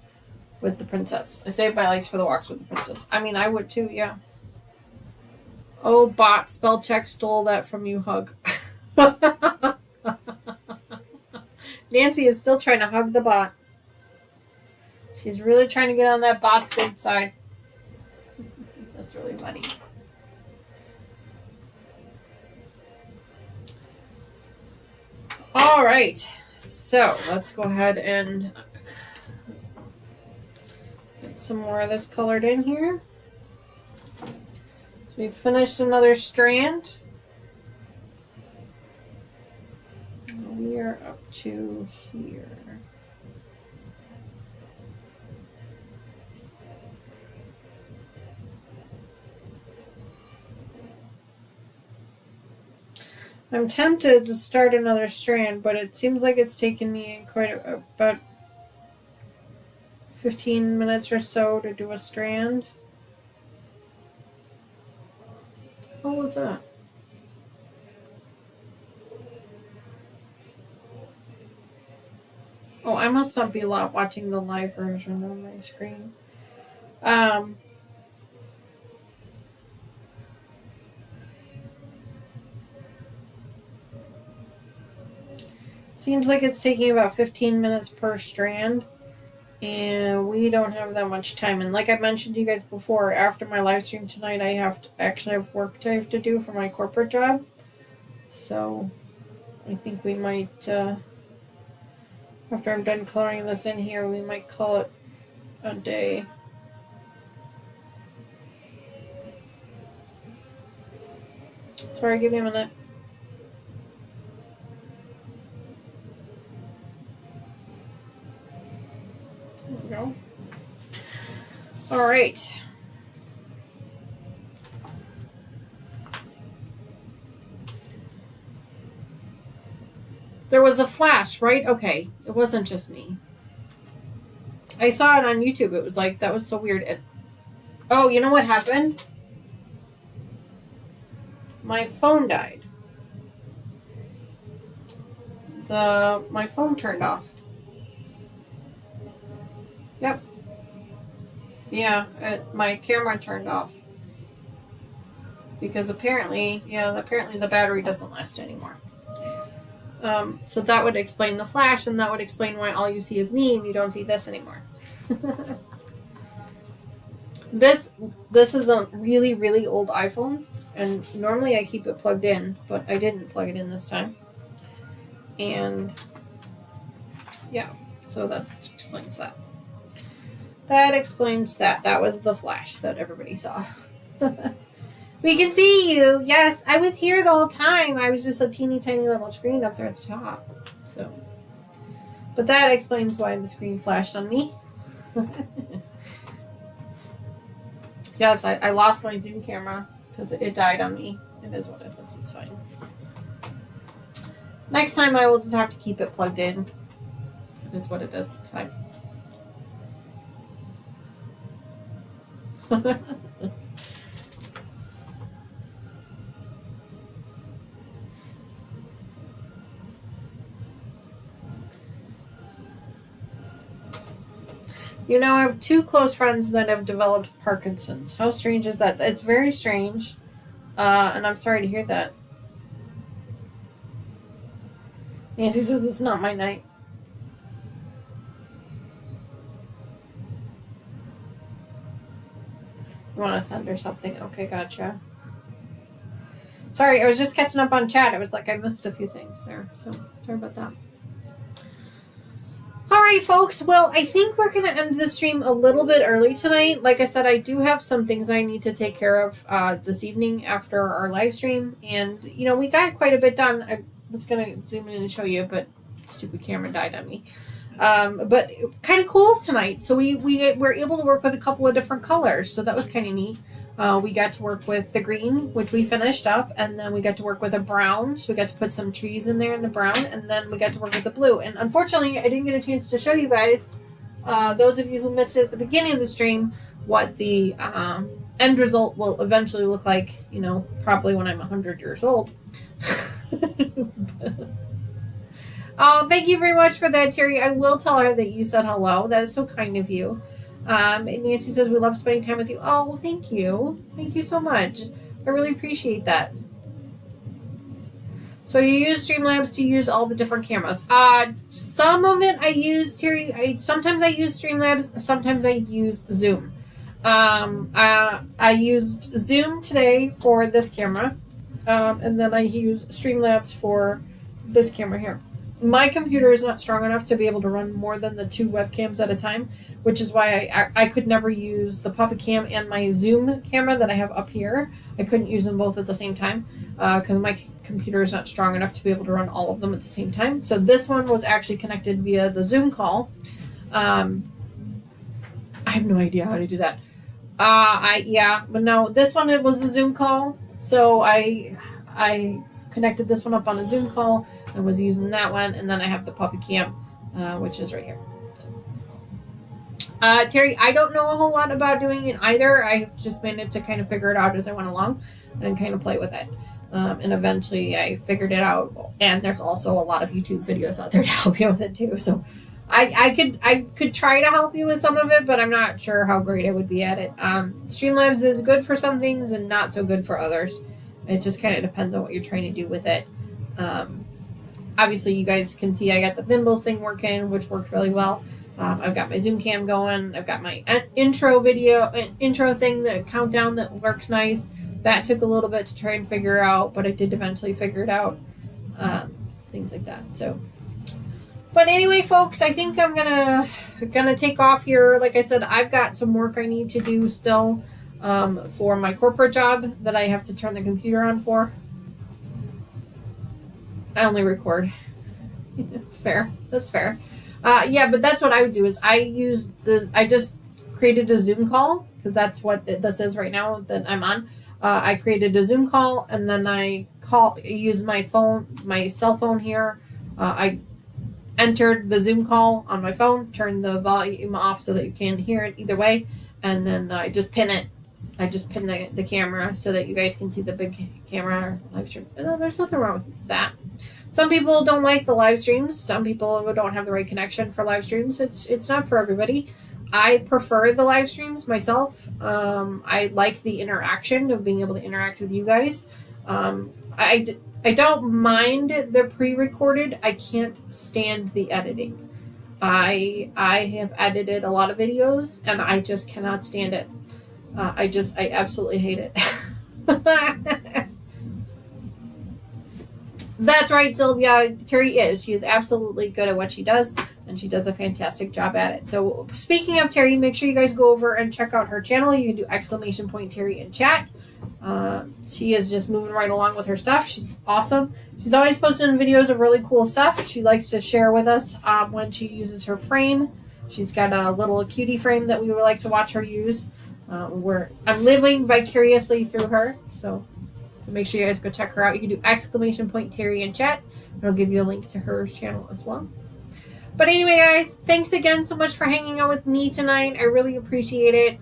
with the princess. I save my legs for the walks with the princess. I mean, I would too, yeah. Oh, bot spell check stole that from you, hug. Nancy is still trying to hug the bot. She's really trying to get on that bot's good side. That's really funny. All right, so let's go ahead and get some more of this colored in here. So we've finished another strand. We are up to here. I'm tempted to start another strand, but it seems like it's taken me about 15 minutes or so to do a strand. What was that? Oh, I must not be watching the live version on my screen. Seems like it's taking about 15 minutes per strand, and we don't have that much time. And like I mentioned to you guys before, after my live stream tonight, I actually have work I have to do for my corporate job. So I think we might, after I'm done coloring this in here, we might call it a day. Sorry, give me a minute. There we go. All right. There was a flash, right? Okay. It wasn't just me. I saw it on YouTube. It was like, that was so weird. Oh, you know what happened? My phone died. My phone turned off. Yep. Yeah, my camera turned off. Because apparently the battery doesn't last anymore. So that would explain the flash, and that would explain why all you see is me and you don't see this anymore. This is a really, really old iPhone, and normally I keep it plugged in, but I didn't plug it in this time. And yeah, so that explains that. That explains that. That was the flash that everybody saw. We can see you. Yes, I was here the whole time. I was just a teeny tiny little screen up there at the top. So, but that explains why the screen flashed on me. Yes, I lost my Zoom camera because it died on me. It is what it is. It's fine. Next time I will just have to keep it plugged in. It is what it is. It's fine. You know, I have 2 close friends that have developed Parkinson's. How strange is that? It's very strange. And I'm sorry to hear that. Nancy says it's not my night. You want to send her something? Okay, gotcha. Sorry, I was just catching up on chat. I was like, I missed a few things there. So, sorry about that. right, folks. Well, I think we're going to end the stream a little bit early tonight. Like I said, I do have some things I need to take care of this evening after our live stream. And, you know, we got quite a bit done. I was going to zoom in and show you, but stupid camera died on me. But kind of cool tonight. So we were able to work with a couple of different colors. So that was kind of neat. We got to work with the green, which we finished up, and then we got to work with a brown, so we got to put some trees in there in the brown, and then we got to work with the blue. And unfortunately, I didn't get a chance to show you guys, those of you who missed it at the beginning of the stream, what the end result will eventually look like, you know, probably when I'm 100 years old. Oh, thank you very much for that, Terry. I will tell her that you said hello. That is so kind of you. And Nancy says, we love spending time with you. Oh, well, thank you. Thank you so much. I really appreciate that. So you use Streamlabs to use all the different cameras. Some of it I use, Terry. Sometimes I use Streamlabs. Sometimes I use Zoom. I used Zoom today for this camera. And then I use Streamlabs for this camera here. My computer is not strong enough to be able to run more than the 2 webcams at a time, which is why I could never use the Puppet Cam and my Zoom camera that I have up here. I couldn't use them both at the same time because my computer is not strong enough to be able to run all of them at the same time. So this one was actually connected via the Zoom call. I have no idea how to do that. But no, this one, it was a Zoom call. So I connected this one up on a Zoom call. I was using that one, and then I have the Puppet Cam, which is right here. Terry, I don't know a whole lot about doing it either. I've just managed to kind of figure it out as I went along and kind of play with it. And eventually I figured it out. And there's also a lot of YouTube videos out there to help you with it too. So I could try to help you with some of it, but I'm not sure how great I would be at it. Streamlabs is good for some things and not so good for others. It just kind of depends on what you're trying to do with it. Obviously, you guys can see I got the thimbles thing working, which worked really well. I've got my Zoom cam going. I've got my intro thing, the countdown that works nice. That took a little bit to try and figure out, but I did eventually figure it out. Things like that. So, but anyway, folks, I think I'm gonna take off here. Like I said, I've got some work I need to do still for my corporate job that I have to turn the computer on for. I only record. Fair. That's fair. But that's what I would do is I just created a Zoom call because that's what this is right now that I'm on. I created a Zoom call and then I use my cell phone here. I entered the Zoom call on my phone, turned the volume off so that you can't hear it either way. And then I just pin it. I just pin the camera so that you guys can see the big camera live stream. No, there's nothing wrong with that. Some people don't like the live streams. Some people don't have the right connection for live streams. It's not for everybody. I prefer the live streams myself. I like the interaction of being able to interact with you guys. I don't mind the pre-recorded. I can't stand the editing. I have edited a lot of videos and I just cannot stand it. I absolutely hate it. That's right, Sylvia. Terry is. She is absolutely good at what she does, and she does a fantastic job at it. So, speaking of Terry, make sure you guys go over and check out her channel. You can do ! Terry in chat. She is just moving right along with her stuff. She's awesome. She's always posting videos of really cool stuff. She likes to share with us when she uses her frame. She's got a little cutie frame that we would like to watch her use. I'm living vicariously through her, so make sure you guys go check her out. You can do ! Terry in chat. It'll give you a link to her channel as well. But anyway, guys, thanks again so much for hanging out with me tonight. I really appreciate it.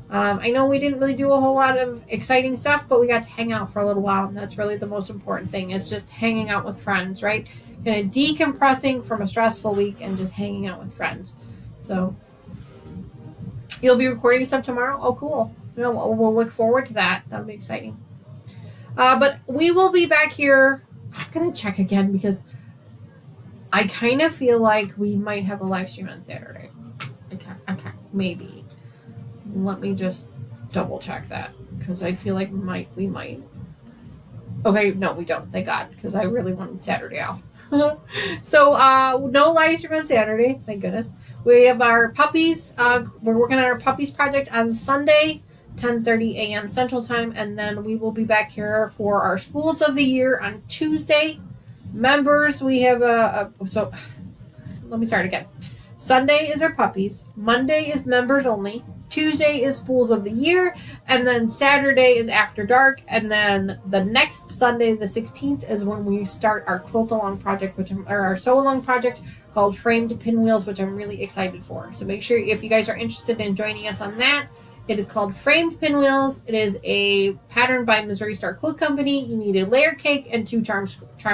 I know we didn't really do a whole lot of exciting stuff, but we got to hang out for a little while, and that's really the most important thing, is just hanging out with friends, right? Kind of decompressing from a stressful week and just hanging out with friends. So, you'll be recording stuff tomorrow? Oh, cool. We'll look forward to that. That'll be exciting. But we will be back here. I'm going to check again because I kind of feel like we might have a live stream on Saturday. Okay, maybe. Let me just double check that because I feel like we might. Okay, no, we don't. Thank God, because I really wanted Saturday off. So, no live stream on Saturday, thank goodness. We have our puppies. We're working on our puppies project on Sunday, 10:30 a.m. Central Time, and then we will be back here for our Spools of the Year on Tuesday. Members, we have so let me start again. Sunday is our puppies. Monday is members only. Tuesday is Spools of the Year, and then Saturday is After Dark, and then the next Sunday, the 16th, is when we start our quilt along project, or our sew along project called Framed Pinwheels, which I'm really excited for. So make sure if you guys are interested in joining us on that, it is called Framed Pinwheels. It is a pattern by Missouri Star Quilt Company. You need a layer cake and 2 charm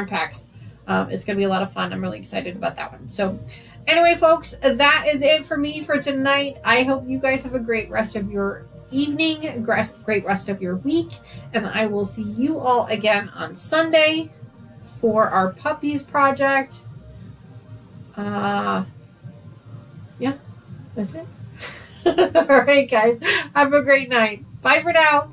packs. It's going to be a lot of fun. I'm really excited about that one. So anyway, folks, that is it for me for tonight. I hope you guys have a great rest of your evening, great rest of your week, and I will see you all again on Sunday for our puppies project. Yeah, that's it. All right, guys, have a great night. Bye for now.